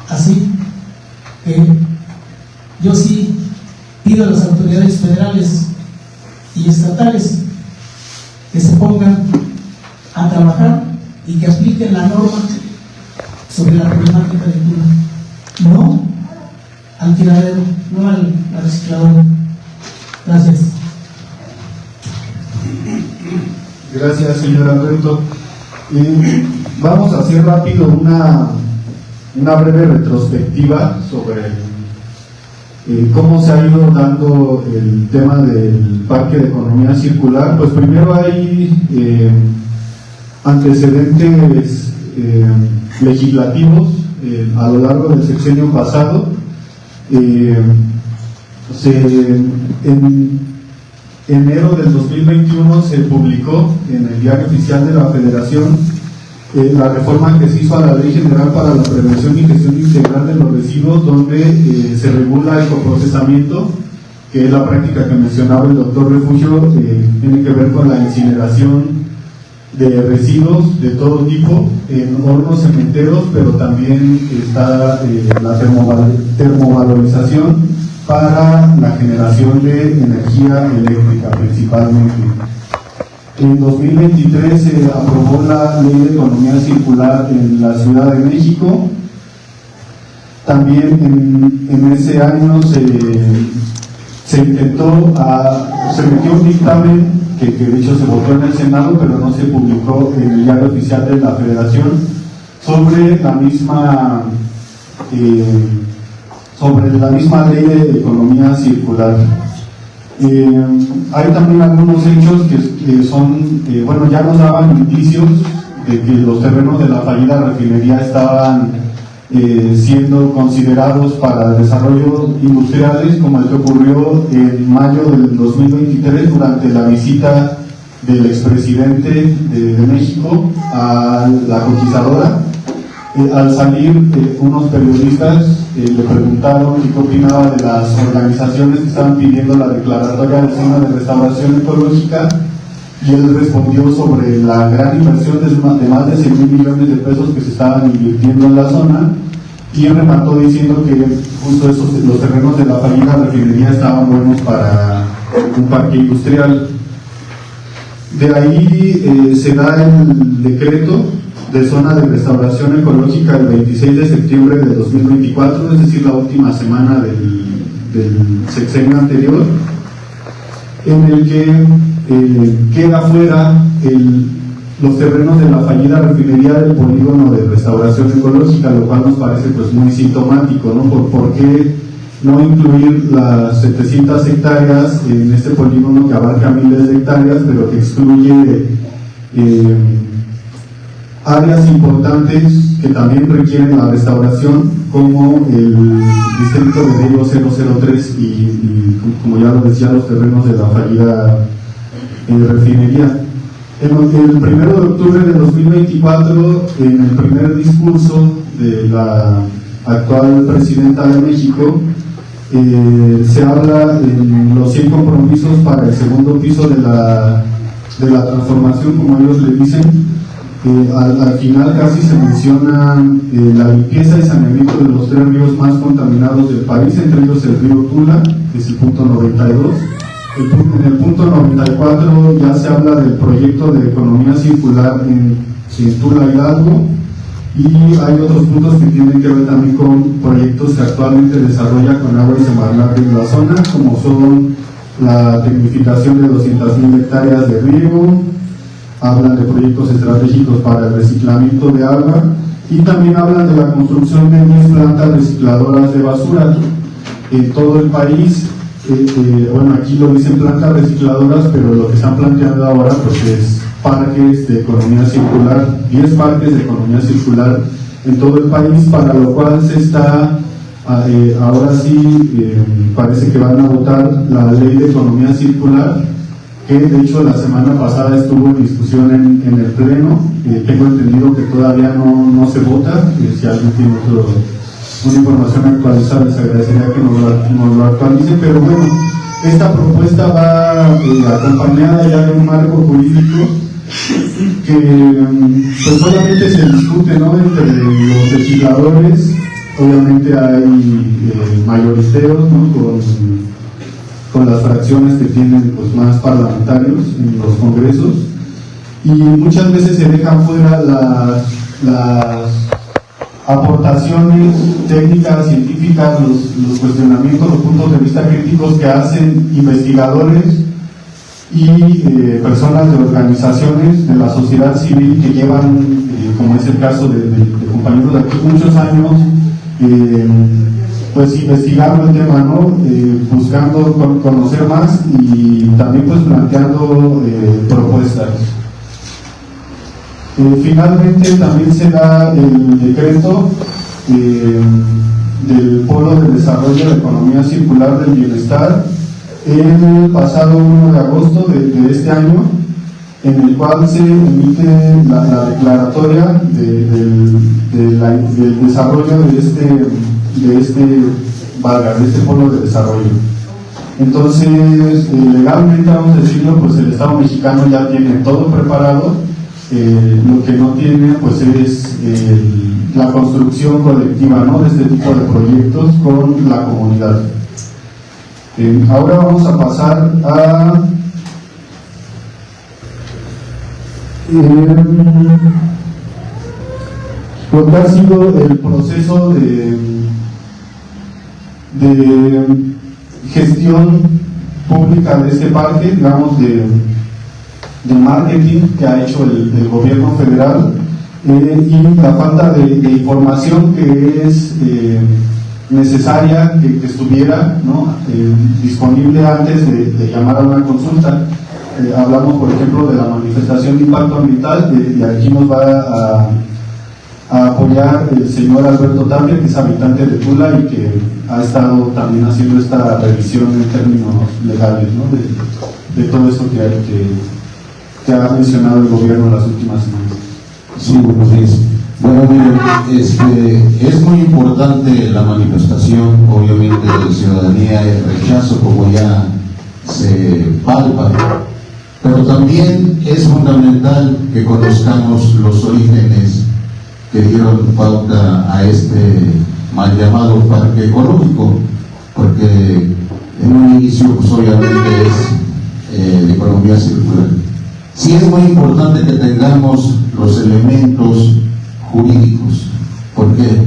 Así que yo sí pido a las autoridades federales y estatales que se pongan a trabajar y que apliquen la norma sobre la problemática de Tula, no al tiradero, no al reciclador. Gracias.
Gracias, señor Alberto. Vamos a hacer rápido una breve retrospectiva sobre cómo se ha ido dando el tema del Parque de Economía Circular. Pues primero hay antecedentes legislativos a lo largo del sexenio pasado. En enero del 2021 se publicó en el Diario Oficial de la Federación la reforma que se hizo a la Ley General para la Prevención y Gestión Integral de los Residuos, donde se regula el coprocesamiento que es la práctica que mencionaba el doctor Refugio, tiene que ver con la incineración de residuos de todo tipo en hornos cementeros, pero también está la termovalorización para la generación de energía eléctrica principalmente. En 2023 se aprobó la Ley de Economía Circular en la Ciudad de México. También en ese año se metió un dictamen que de hecho se votó en el Senado, pero no se publicó en el Diario Oficial de la Federación, sobre la misma Ley de Economía Circular. Hay también algunos hechos que son, ya nos daban indicios de que los terrenos de la fallida refinería estaban siendo considerados para desarrollos industriales, como el que ocurrió en mayo del 2023 durante la visita del expresidente de México a la cotizadora. Al salir, unos periodistas le preguntaron qué opinaba de las organizaciones que estaban pidiendo la declaratoria de zona de restauración ecológica, y él respondió sobre la gran inversión de más de 100,000 millones de pesos que se estaban invirtiendo en la zona, y remató diciendo que justo los terrenos de la fallida refinería estaban buenos para un parque industrial. De ahí se da el decreto de zona de restauración ecológica el 26 de septiembre de 2024, es decir, la última semana del sexenio anterior, en el que queda fuera los terrenos de la fallida refinería del polígono de restauración ecológica, lo cual nos parece pues muy sintomático, ¿no? ¿Por qué no incluir las 700 hectáreas en este polígono que abarca miles de hectáreas, pero que excluye áreas importantes que también requieren la restauración, como el distrito de Riego 003 y como ya lo decía, los terrenos de la fallida refinería? El 1 de octubre de 2024, en el primer discurso de la actual presidenta de México, se habla en los 100 compromisos para el segundo piso de la transformación, como ellos le dicen. Al final casi se menciona la limpieza y saneamiento de los 3 ríos más contaminados del país, entre ellos el río Tula, que es el punto 92. En el punto 94 ya se habla del proyecto de economía circular en Tula Hidalgo, y hay otros puntos que tienen que ver también con proyectos que actualmente desarrolla con Agua y Semarnat en la zona, como son la tecnificación de 200,000 hectáreas de riego. Hablan de proyectos estratégicos para el reciclamiento de agua, y también hablan de la construcción de 10 plantas recicladoras de basura en todo el país. Aquí lo dicen plantas recicladoras, pero lo que están planteando ahora pues es parques de economía circular, 10 parques de economía circular en todo el país, para lo cual se está, ahora sí, parece que van a votar la ley de economía circular, que de hecho la semana pasada estuvo en discusión en el Pleno. Tengo entendido que todavía no se vota. Si alguien tiene una información actualizada, les agradecería que nos lo actualicen, pero bueno, esta propuesta va acompañada ya de un marco jurídico que pues solamente se discute, ¿no?, entre los legisladores. Obviamente hay mayoriteos, ¿no?, con las fracciones que tienen pues más parlamentarios en los congresos, y muchas veces se dejan fuera las aportaciones técnicas, científicas, los cuestionamientos, los puntos de vista críticos que hacen investigadores y personas de organizaciones de la sociedad civil que llevan, como es el caso de compañeros de aquí, muchos años pues investigando el tema, ¿no? Buscando conocer más y también pues planteando propuestas. Finalmente también se da el decreto del Polo de Desarrollo de Economía Circular del Bienestar el pasado 1 de agosto de este año, en el cual se emite la declaratoria del desarrollo de este polo de desarrollo. Entonces, legalmente, vamos a decirlo, pues el Estado mexicano ya tiene todo preparado. Lo que no tiene, pues, es la construcción colectiva, ¿no?, de este tipo de proyectos con la comunidad. Ahora vamos a pasar a lo que ha sido el proceso de gestión pública de este parque, digamos, de marketing que ha hecho el gobierno federal, y la falta de información que es necesaria que estuviera, ¿no?, disponible antes de llamar a una consulta. Hablamos, por ejemplo, de la manifestación de impacto ambiental, y aquí nos va a apoyar el señor Alberto Tapia, que es habitante de Tula y que ha estado también haciendo esta revisión en términos legales, ¿no?, de todo esto que ha mencionado el gobierno en las últimas semanas.
Sí, buenos días. Bueno, miren, es muy importante la manifestación, obviamente, de la ciudadanía, el rechazo, como ya se palpa, pero también es fundamental que conozcamos los orígenes que dieron pauta a este mal llamado parque ecológico, porque en un inicio, pues obviamente es de economía circular. Sí es muy importante que tengamos los elementos jurídicos. ¿Por qué?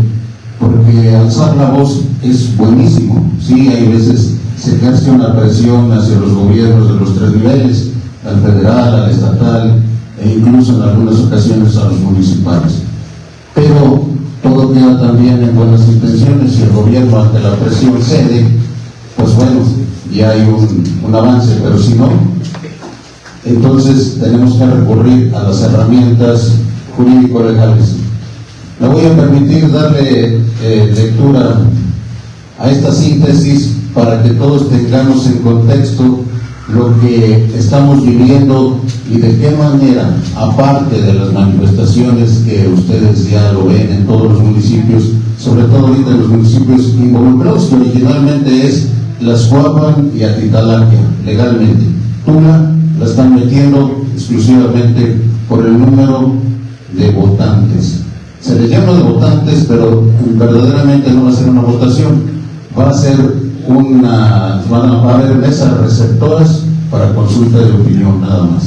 Porque alzar la voz es buenísimo. Sí, hay veces se ejerce una presión hacia los gobiernos de los 3 niveles, al federal, al estatal, e incluso en algunas ocasiones a los municipales. Pero todo queda también en buenas intenciones. Si el gobierno ante la presión cede, pues bueno, ya hay un avance, pero si no, entonces tenemos que recurrir a las herramientas jurídico-legales. Me voy a permitir darle lectura a esta síntesis para que todos tengamos en contexto lo que estamos viviendo y de qué manera, aparte de las manifestaciones que ustedes ya lo ven en todos los municipios, sobre todo ahorita en los municipios involucrados, que originalmente es Tlaxcuapan y Atitalaquia, legalmente. Tula la están metiendo exclusivamente por el número de votantes. Se les llama de votantes, pero verdaderamente no va a ser una votación, va a ser van a haber mesas receptoras para consulta de opinión, nada más.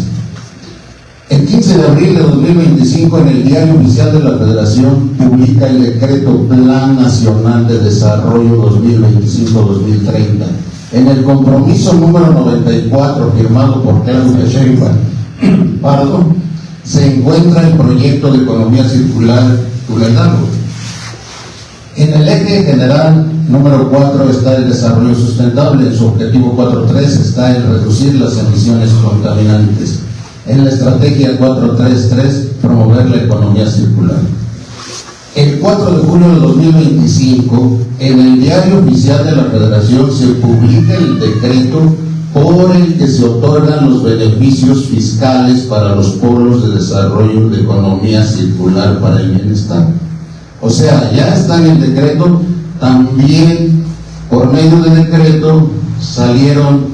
El 15 de abril de 2025, en el Diario Oficial de la Federación, publica el Decreto Plan Nacional de Desarrollo 2025-2030. En el compromiso número 94, firmado por Claudia Sheinbaum Pardo, se encuentra el proyecto de economía circular Tula Hidalgo. En el eje general número 4 está el desarrollo sustentable. En su objetivo 4.3 está el reducir las emisiones contaminantes. En la estrategia 4.3.3, promover la economía circular. El 4 de julio de 2025, en el Diario Oficial de la Federación se publica el decreto por el que se otorgan los beneficios fiscales para los polos de desarrollo de economía circular para el bienestar. O sea, ya está en el decreto. También por medio del decreto salieron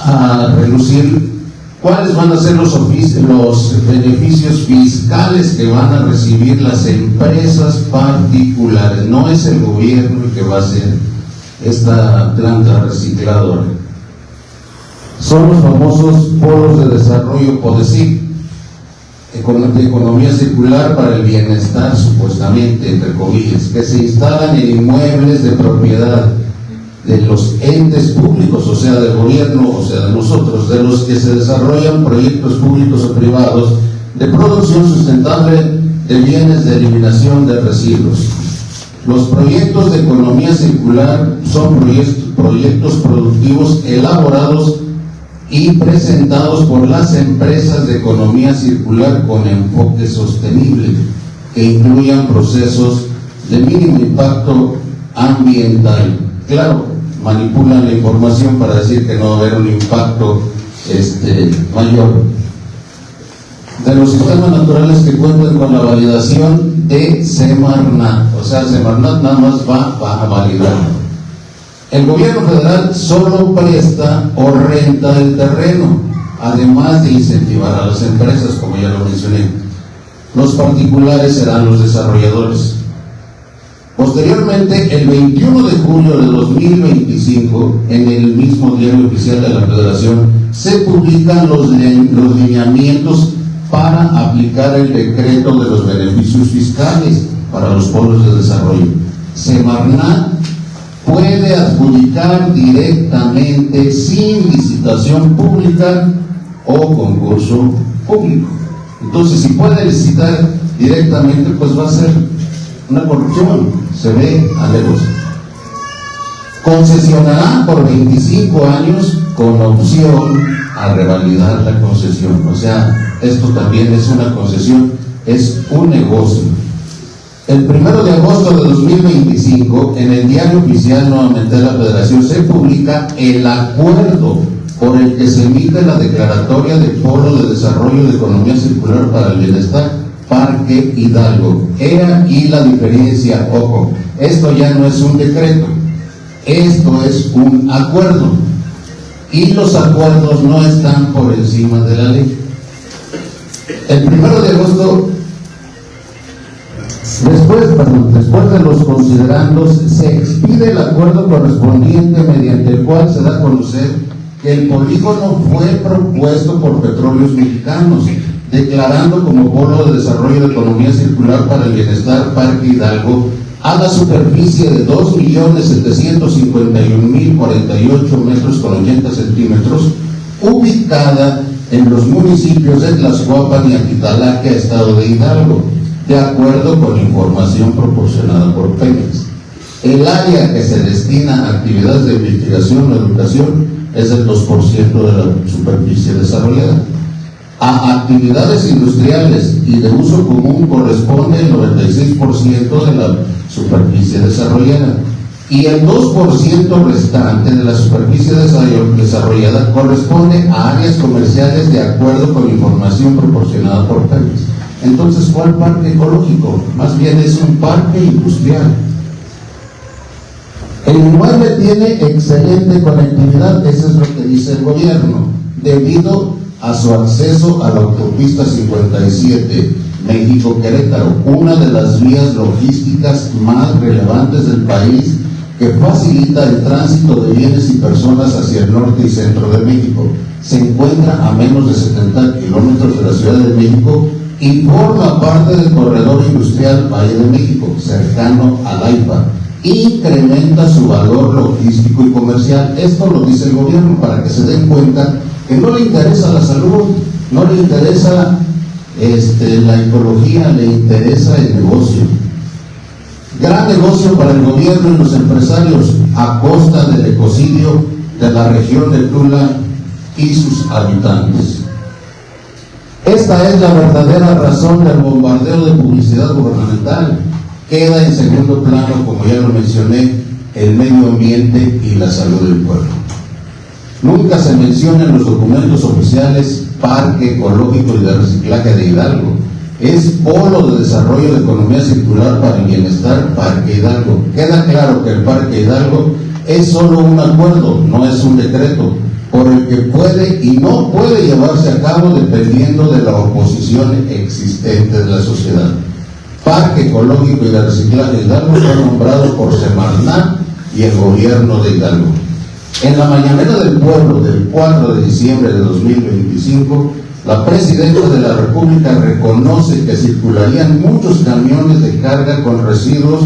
a relucir cuáles van a ser los beneficios fiscales que van a recibir las empresas particulares. No es el gobierno el que va a hacer esta planta recicladora. Son los famosos polos de desarrollo PODECIC, de economía circular para el bienestar, supuestamente, entre comillas, que se instalan en inmuebles de propiedad de los entes públicos, o sea, del gobierno, o sea, de nosotros, de los que se desarrollan proyectos públicos o privados de producción sustentable de bienes de eliminación de residuos. Los proyectos de economía circular son proyectos productivos elaborados y presentados por las empresas de economía circular con enfoque sostenible, que incluyan procesos de mínimo impacto ambiental. Claro, manipulan la información para decir que no va a haber un impacto mayor. De los sistemas naturales que cuentan con la validación de Semarnat, o sea, Semarnat nada más va a validar. El gobierno federal solo presta o renta el terreno, además de incentivar a las empresas, como ya lo mencioné. Los particulares serán los desarrolladores. Posteriormente, el 21 de junio de 2025, en el mismo diario oficial de la Federación, se publican los lineamientos para aplicar el decreto de los beneficios fiscales para los polos de desarrollo. Semarnat puede adjudicar directamente sin licitación pública o concurso público. Entonces, si puede licitar directamente, pues va a ser una corrupción, se ve a lejos. Concesionará por 25 años con opción a revalidar la concesión. O sea, esto también es una concesión, es un negocio. El 1 de agosto de 2025, en el diario oficial nuevamente de la Federación, se publica el acuerdo por el que se emite la declaratoria de Polo de Desarrollo de Economía Circular para el Bienestar, Parque Hidalgo. He aquí la diferencia, ojo, esto ya no es un decreto, esto es un acuerdo, y los acuerdos no están por encima de la ley. El 1 de agosto, después de los considerandos, se expide el acuerdo correspondiente mediante el cual se da a conocer que el polígono fue propuesto por Petróleos Mexicanos, declarando como polo de desarrollo de economía circular para el bienestar Parque Hidalgo a la superficie de 2.751.048 metros con 80 centímetros, ubicada en los municipios de Tlaxcuapan y Aquitalaque, estado de Hidalgo, de acuerdo con información proporcionada por Pemex. El área que se destina a actividades de investigación o educación es el 2% de la superficie desarrollada. A actividades industriales y de uso común corresponde el 96% de la superficie desarrollada, y el 2% restante de la superficie desarrollada corresponde a áreas comerciales de acuerdo con información proporcionada por Pemex. Entonces, ¿cuál parque ecológico? Más bien es un parque industrial. El inmueble tiene excelente conectividad, eso es lo que dice el gobierno, debido a su acceso a la autopista 57 México-Querétaro, una de las vías logísticas más relevantes del país, que facilita el tránsito de bienes y personas hacia el norte y centro de México. Se encuentra a menos de 70 kilómetros de la Ciudad de México y forma parte del corredor industrial Valle de México, cercano a AIFA. Incrementa su valor logístico y comercial. Esto lo dice el gobierno para que se den cuenta que no le interesa la salud, no le interesa la ecología, le interesa el negocio. Gran negocio para el gobierno y los empresarios a costa del ecocidio de la región de Tula y sus habitantes. Esta es la verdadera razón del bombardeo de publicidad gubernamental. Queda en segundo plano, como ya lo mencioné, el medio ambiente y la salud del pueblo. Nunca se menciona en los documentos oficiales Parque Ecológico y de Reciclaje de Hidalgo. Es Polo de Desarrollo de Economía Circular para el Bienestar Parque Hidalgo. Queda claro que el Parque Hidalgo es solo un acuerdo, no es un decreto, por el que puede y no puede llevarse a cabo dependiendo de la oposición existente de la sociedad. Parque Ecológico y de Reciclaje de Hidalgo fue nombrado por Semarnat y el gobierno de Hidalgo. En la mañanera del pueblo del 4 de diciembre de 2025, la Presidenta de la República reconoce que circularían muchos camiones de carga con residuos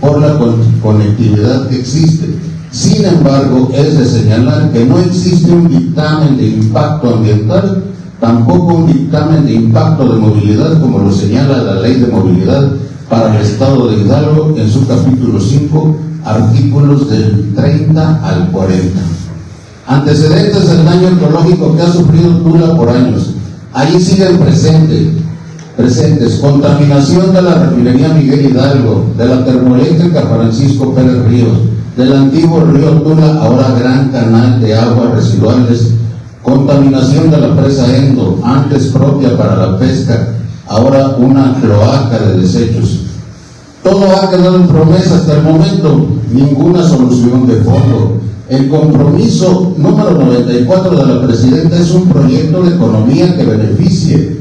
por la conectividad que existe. Sin embargo, es de señalar que no existe un dictamen de impacto ambiental, tampoco un dictamen de impacto de movilidad, como lo señala la Ley de Movilidad para el Estado de Hidalgo en su capítulo 5, artículos del 30 al 40. Antecedentes del daño ecológico que ha sufrido Tula por años. Ahí siguen presentes contaminación de la refinería Miguel Hidalgo, de la termoeléctrica Francisco Pérez Ríos, del antiguo río Tula, ahora gran canal de aguas residuales, contaminación de la presa Endo, antes propia para la pesca, ahora una cloaca de desechos, Todo ha quedado en promesa hasta el momento, ninguna solución de fondo. El compromiso número 94 de la presidenta es un proyecto de economía que beneficie,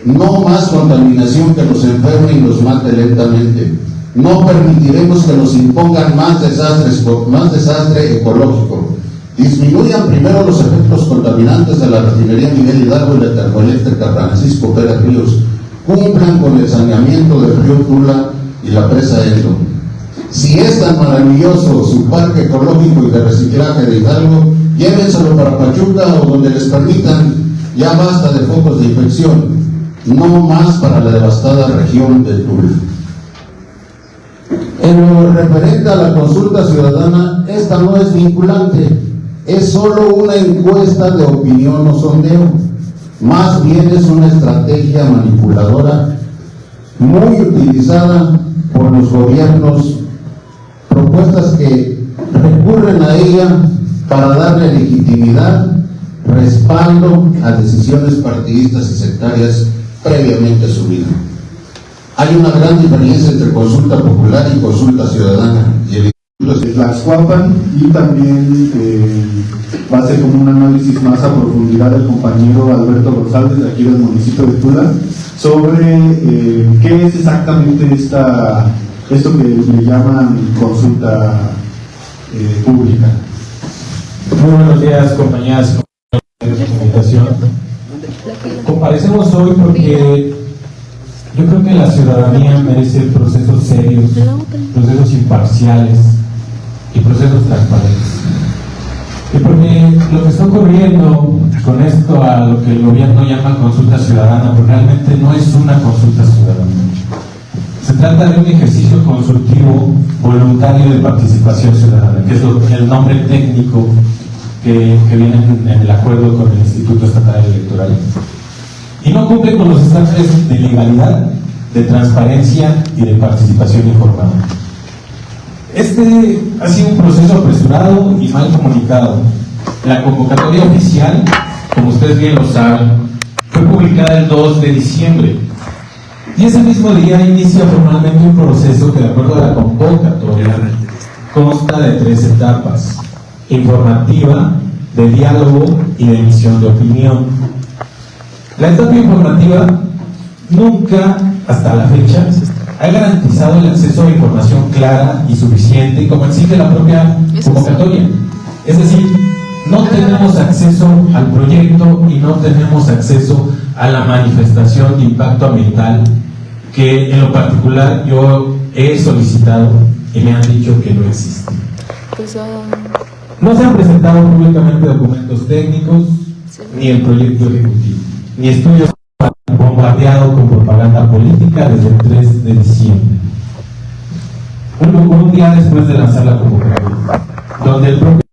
no más contaminación que nos enferme y nos mate lentamente. No permitiremos que nos impongan más desastre ecológico. Disminuyan primero los efectos contaminantes de la refinería Miguel Hidalgo y la termoeléctrica Francisco Pérez Ríos. Cumplan con el saneamiento del río Tula y la presa Endo. Si es tan maravilloso su parque ecológico y de reciclaje de Hidalgo, llévenselo para Pachuca o donde les permitan. Ya basta de focos de infección, no más para la devastada región de Tula. En lo referente a la consulta ciudadana, esta no es vinculante, es solo una encuesta de opinión o sondeo, más bien es una estrategia manipuladora muy utilizada por los gobiernos, propuestas que recurren a ella para darle legitimidad, respaldo a decisiones partidistas y sectarias previamente asumidas. Hay una gran diferencia entre consulta popular y consulta ciudadana. Y el
Tlaxcuapan, y también va a ser como un análisis más a profundidad del compañero Alberto González de aquí del municipio de Tula sobre qué es exactamente esto que le llaman consulta pública.
Muy buenos días, compañeras y compañeros de comunicación. Comparecemos hoy porque yo creo que la ciudadanía merece procesos serios, procesos imparciales y procesos transparentes. Y porque lo que está ocurriendo con esto a lo que el gobierno llama consulta ciudadana, pues realmente no es una consulta ciudadana. Se trata de un ejercicio consultivo voluntario de participación ciudadana, que es el nombre técnico que viene en el acuerdo con el Instituto Estatal Electoral. Y no cumple con los estándares de legalidad, de transparencia y de participación informada. Este ha sido un proceso apresurado y mal comunicado. La convocatoria oficial, como ustedes bien lo saben, fue publicada el 2 de diciembre. Y ese mismo día inicia formalmente un proceso que, de acuerdo a la convocatoria, consta de 3 etapas: informativa, de diálogo y de emisión de opinión. La etapa informativa nunca, hasta la fecha, ha garantizado el acceso a información clara y suficiente, como exige la propia convocatoria. Es decir, no tenemos acceso al proyecto y no tenemos acceso a la manifestación de impacto ambiental que en lo particular yo he solicitado y me han dicho que no existe. No se han presentado públicamente documentos técnicos, ni el proyecto ejecutivo, ni estudios bombardeado con propaganda política desde el 3 de diciembre. Un día después de lanzar la convocatoria, donde el propio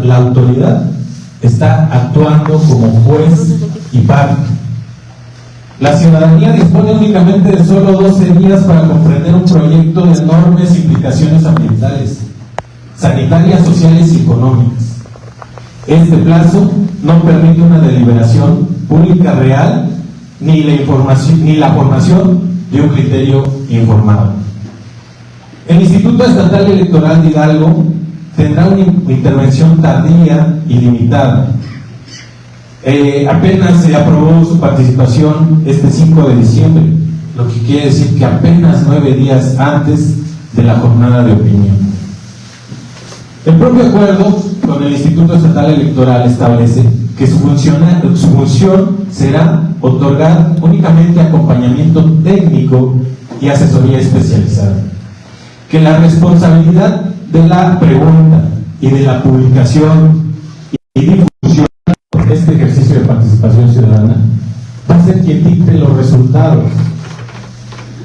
la autoridad está actuando como juez y parte. La ciudadanía dispone únicamente de solo 12 días para comprender un proyecto de enormes implicaciones ambientales, sanitarias, sociales y económicas. Este plazo no permite una deliberación pública real ni la formación de un criterio informado. El Instituto Estatal Electoral de Hidalgo tendrá una intervención tardía y limitada. Apenas se aprobó su participación este 5 de diciembre, lo que quiere decir que apenas 9 días antes de la jornada de opinión. El propio acuerdo con el Instituto Estatal Electoral establece que su función será otorgar únicamente acompañamiento técnico y asesoría especializada, que la responsabilidad de la pregunta y de la publicación y difusión de este ejercicio de participación ciudadana va a ser quien dicte los resultados.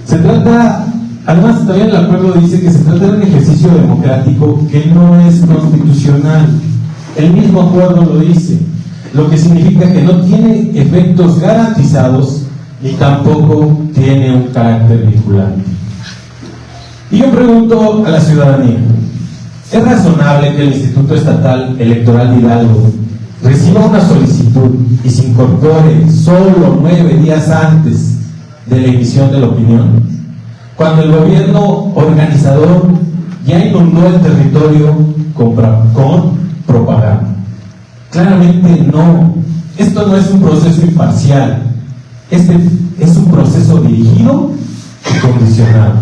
Se trata, además también el acuerdo dice que se trata de un ejercicio democrático que no es constitucional. El mismo acuerdo lo dice, lo que significa que no tiene efectos garantizados ni tampoco tiene un carácter vinculante. Y yo pregunto a la ciudadanía, ¿es razonable que el Instituto Estatal Electoral de Hidalgo reciba una solicitud y se incorpore solo 9 días antes de la emisión de la opinión, cuando el gobierno organizador ya inundó el territorio con propaganda? Claramente no. Esto no es un proceso imparcial. Este es un proceso dirigido y condicionado.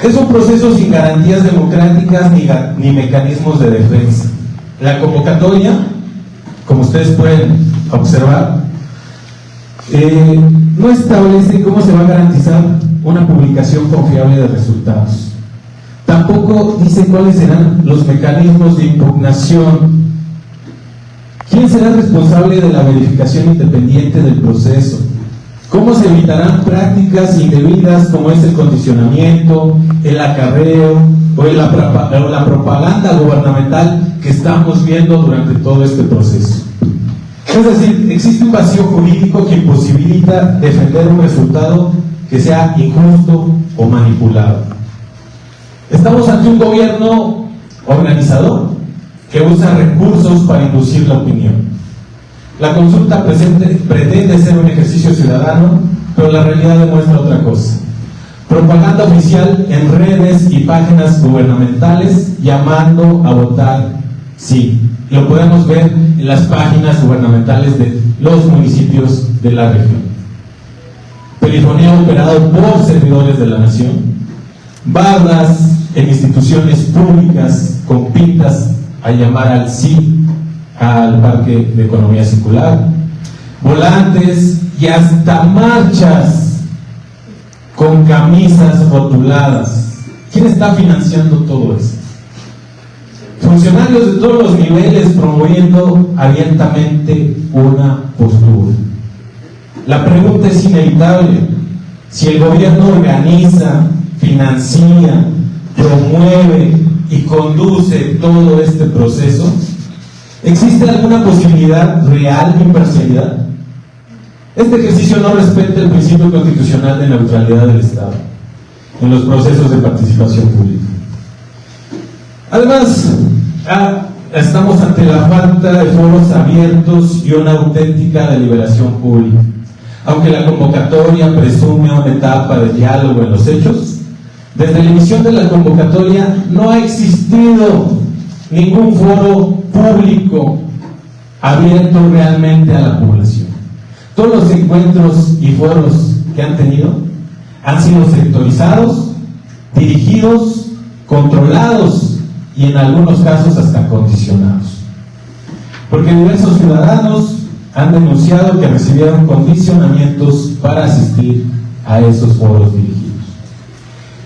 Es un proceso sin garantías democráticas ni mecanismos de defensa. La convocatoria, como ustedes pueden observar, no establece cómo se va a garantizar una publicación confiable de resultados. Tampoco dice cuáles serán los mecanismos de impugnación. ¿Quién será responsable de la verificación independiente del proceso? ¿Cómo se evitarán prácticas indebidas como es el condicionamiento, el acarreo o la propaganda gubernamental que estamos viendo durante todo este proceso? Es decir, existe un vacío jurídico que imposibilita defender un resultado que sea injusto o manipulado. Estamos ante un gobierno organizador que usa recursos para inducir la opinión. La consulta pretende ser un ejercicio ciudadano, pero la realidad demuestra otra cosa. Propaganda oficial en redes y páginas gubernamentales llamando a votar sí. Lo podemos ver en las páginas gubernamentales de los municipios de la región. Perifoneo operado por servidores de la nación. Barras en instituciones públicas con pintas a llamar al sí al Parque de Economía Circular, volantes y hasta marchas con camisas rotuladas. ¿Quién está financiando todo eso? Funcionarios de todos los niveles promoviendo abiertamente una postura. La pregunta es inevitable: si el gobierno organiza, financia, promueve y conduce todo este proceso, ¿existe alguna posibilidad real de imparcialidad? Este ejercicio no respeta el principio constitucional de neutralidad del Estado en los procesos de participación pública. Además, estamos ante la falta de foros abiertos y una auténtica deliberación pública. Aunque la convocatoria presume una etapa de diálogo en los hechos, desde la emisión de la convocatoria no ha existido ningún foro público abierto realmente a la población. Todos los encuentros y foros que han tenido han sido sectorizados, dirigidos, controlados y en algunos casos hasta condicionados. Porque diversos ciudadanos han denunciado que recibieron condicionamientos para asistir a esos foros dirigidos.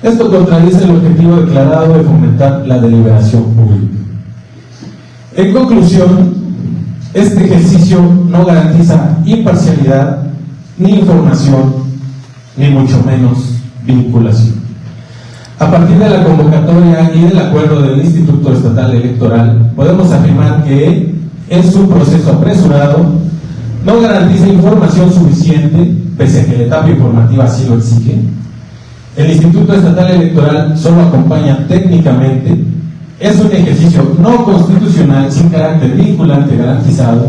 Esto contradice el objetivo declarado de fomentar la deliberación pública. En conclusión, este ejercicio no garantiza imparcialidad, ni información, ni mucho menos vinculación. A partir de la convocatoria y del acuerdo del Instituto Estatal Electoral, podemos afirmar que es un proceso apresurado, no garantiza información suficiente, pese a que la etapa informativa así lo exige. El Instituto Estatal Electoral solo acompaña técnicamente. Es un ejercicio no constitucional sin carácter vinculante garantizado.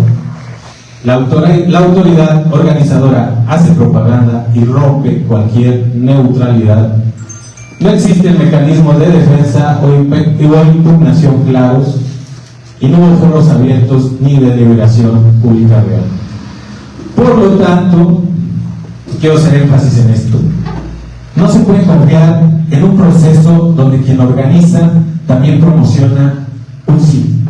La autoridad organizadora hace propaganda y rompe cualquier neutralidad. No existen mecanismos de defensa o impugnación claros y no hubo foros abiertos ni de deliberación pública real. Por lo tanto, quiero hacer énfasis en esto. No se puede confiar en un proceso donde quien organiza también promociona un sí,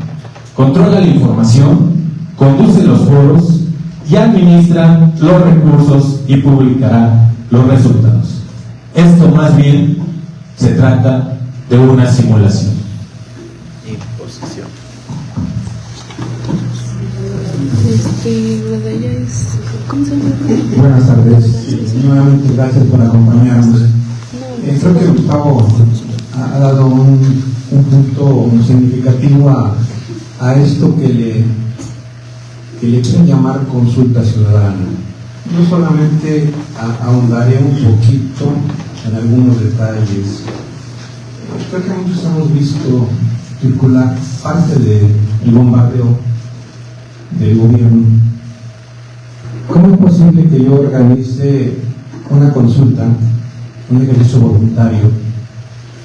controla la información, conduce los foros y administra los recursos y publicará los resultados. Esto más bien se trata de una simulación.
Imposición.
¿Cómo se llama?
Buenas tardes. Nuevamente gracias por acompañarnos. Creo que Gustavo ha dado un punto significativo a esto que le quieren llamar consulta ciudadana. Yo solamente ahondaré un poquito en algunos detalles. Creo que muchos hemos visto circular parte del bombardeo del gobierno, ¿cómo es posible que yo organice una consulta, un ejercicio voluntario,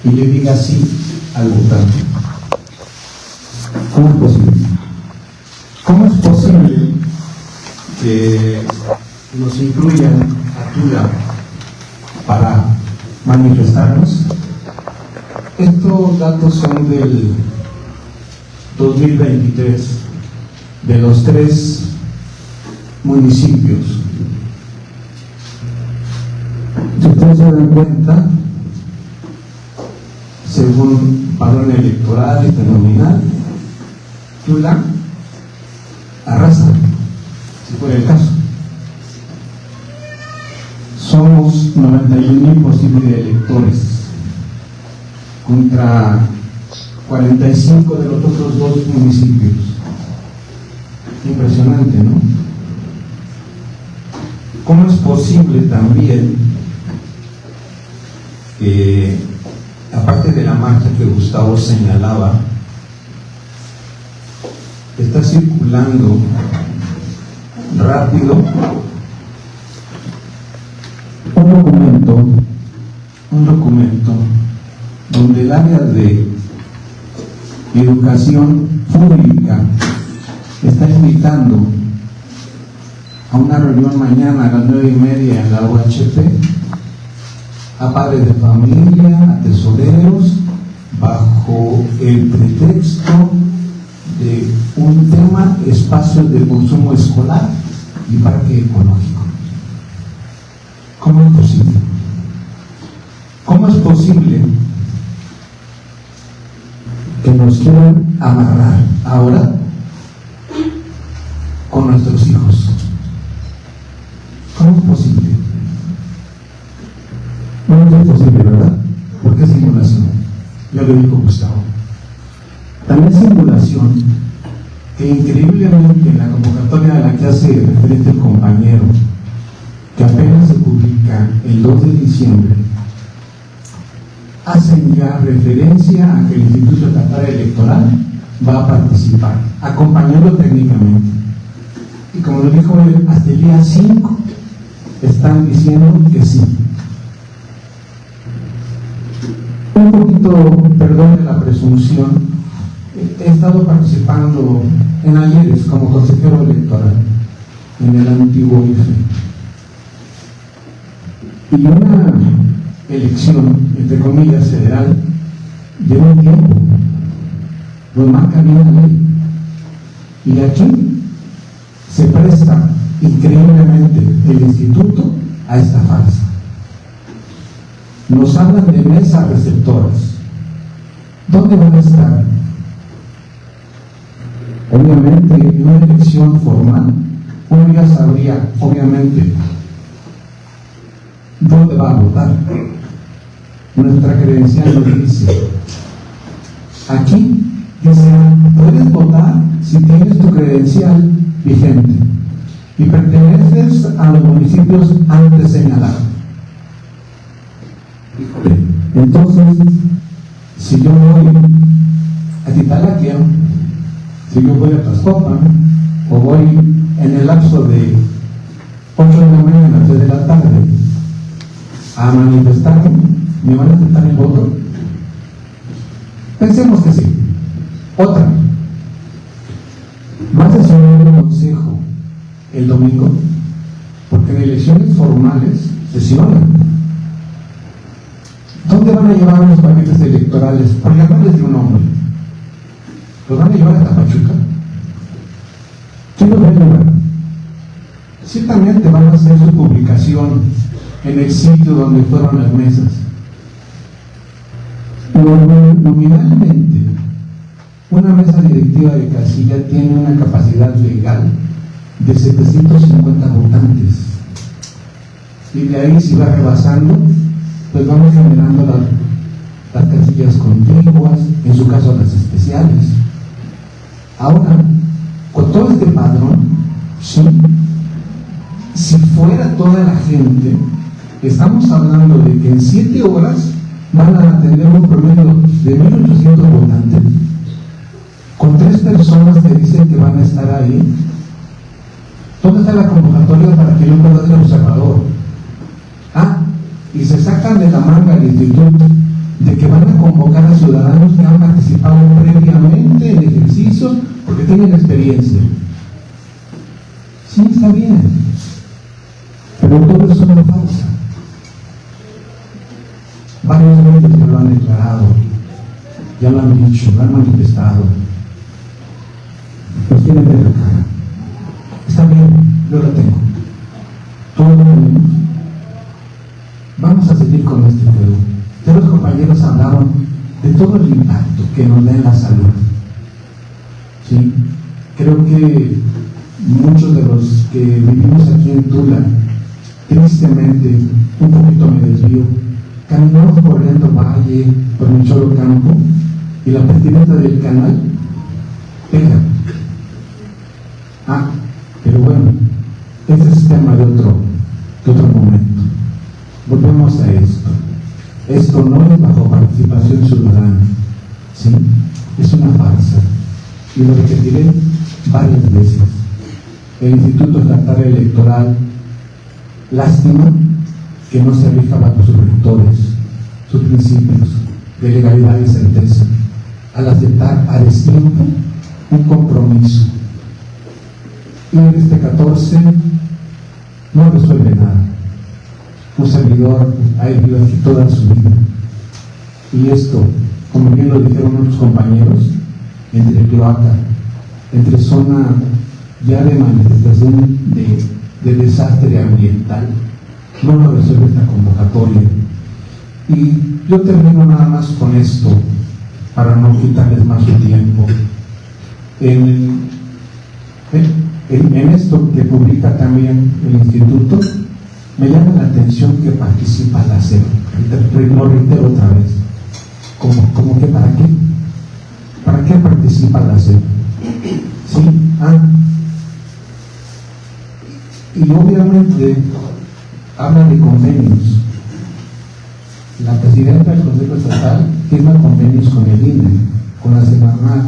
y le diga sí al votante? ¿Cómo es posible? ¿Cómo es posible que nos incluyan a Tula para manifestarnos? Estos datos son del 2023, de los 3 municipios. Si ustedes se dan cuenta, según padrón electoral y nominal, Tula arrasa, si fuera el caso. Somos 91,000 posibles electores contra 45 de los otros 2 municipios. Impresionante, ¿no? ¿Cómo es posible también que, aparte de la marcha que Gustavo señalaba, está circulando rápido un documento donde el área de educación pública está invitando a una reunión mañana a las 9:30 en la UHP a padres de familia, a tesoreros, bajo el pretexto de un tema: espacios de consumo escolar y parque ecológico. ¿Cómo es posible? ¿Cómo es posible que nos quieran amarrar ahora con nuestros hijos? ¿Cómo es posible? No es posible, ¿verdad? Porque es simulación. Ya lo dijo Gustavo. También simulación que increíblemente en la convocatoria a la que hace referente el compañero, que apenas se publica el 2 de diciembre, hacen ya referencia a que el Instituto Estatal Electoral va a participar, acompañando técnicamente. Y como lo dijo él, hasta el día 5 están diciendo que sí. Un poquito, perdón de la presunción, he estado participando en ayeres como consejero electoral en el antiguo IFE. Y una elección, entre comillas, federal, lleva un tiempo, lo marca bien la ley. Y aquí se presta increíblemente el instituto a esta farsa. Nos hablan de mesas receptoras. ¿Dónde van a estar? Obviamente, en una elección formal, uno ya sabría, obviamente, dónde va a votar. Nuestra credencial nos dice, aquí dice, puedes votar si tienes tu credencial vigente y perteneces a los municipios antes señalados. Entonces, si yo voy a Titalaquia, si yo voy a Tlaxcopan, o voy en el lapso de 8 de la mañana a 3 de la tarde a manifestarme, ¿me van a aceptar el voto? Pensemos que sí. Otra, ¿vas a sesionar el consejo el domingo? Porque en elecciones formales sesionan. ¿Dónde van a llevar los paquetes electorales? Por llamarles de un nombre. ¿Los van a llevar hasta Pachuca? ¿Quién los va a llevar? Ciertamente van a hacer su publicación en el sitio donde fueron las mesas. Nominalmente, una mesa directiva de casilla tiene una capacidad legal de 750 votantes. Y de ahí, si va rebasando, pues vamos generando las casillas contiguas, en su caso las especiales. Ahora, con todo este padrón, sí, si fuera toda la gente, estamos hablando de que en 7 horas van a tener un promedio de 1.800 votantes, con 3 personas que dicen que van a estar ahí está la convocatoria para que yo pueda ser observador? Y se sacan de la manga el instituto de que van a convocar a ciudadanos que han participado previamente en ejercicio porque tienen experiencia. Sí, está bien, pero todo eso es una falsa. Varios medios ya lo han declarado, ya lo han dicho, lo han manifestado. Los tienen de la cara. Está bien, yo lo tengo. Todos lo tenemos. Vamos a seguir con este juego. Ya los compañeros hablaron de todo el impacto que nos da en la salud. ¿Sí? Creo que muchos de los que vivimos aquí en Tula, tristemente, un poquito me desvío, caminamos por Lento Valle, por Micholo Campo, y la pertinente del canal pega. Pero bueno, ese es tema de otro momento. Volvemos a esto. Esto no es bajo participación ciudadana, ¿sí? Es una farsa. Y lo repetiré varias veces. El Instituto Estatal Electoral, lástima que no se rija bajo sus rectores, sus principios de legalidad y certeza, al aceptar a destiempo un compromiso. Y en este 14 no resuelve nada. Un servidor ha vivido aquí toda su vida. Y esto, como bien lo dijeron otros compañeros, entre cloaca, entre zona ya de manifestación de desastre ambiental, no lo resuelve esta convocatoria. Y yo termino nada más con esto, para no quitarles más su tiempo. En esto que publica también el instituto, me llama la atención que participa la SEP. Lo reitero otra vez. ¿Cómo que para qué? ¿Para qué participa la SEP? Sí, y obviamente habla de convenios. La presidenta del Consejo Estatal firma convenios con el INE, con la Semarnat,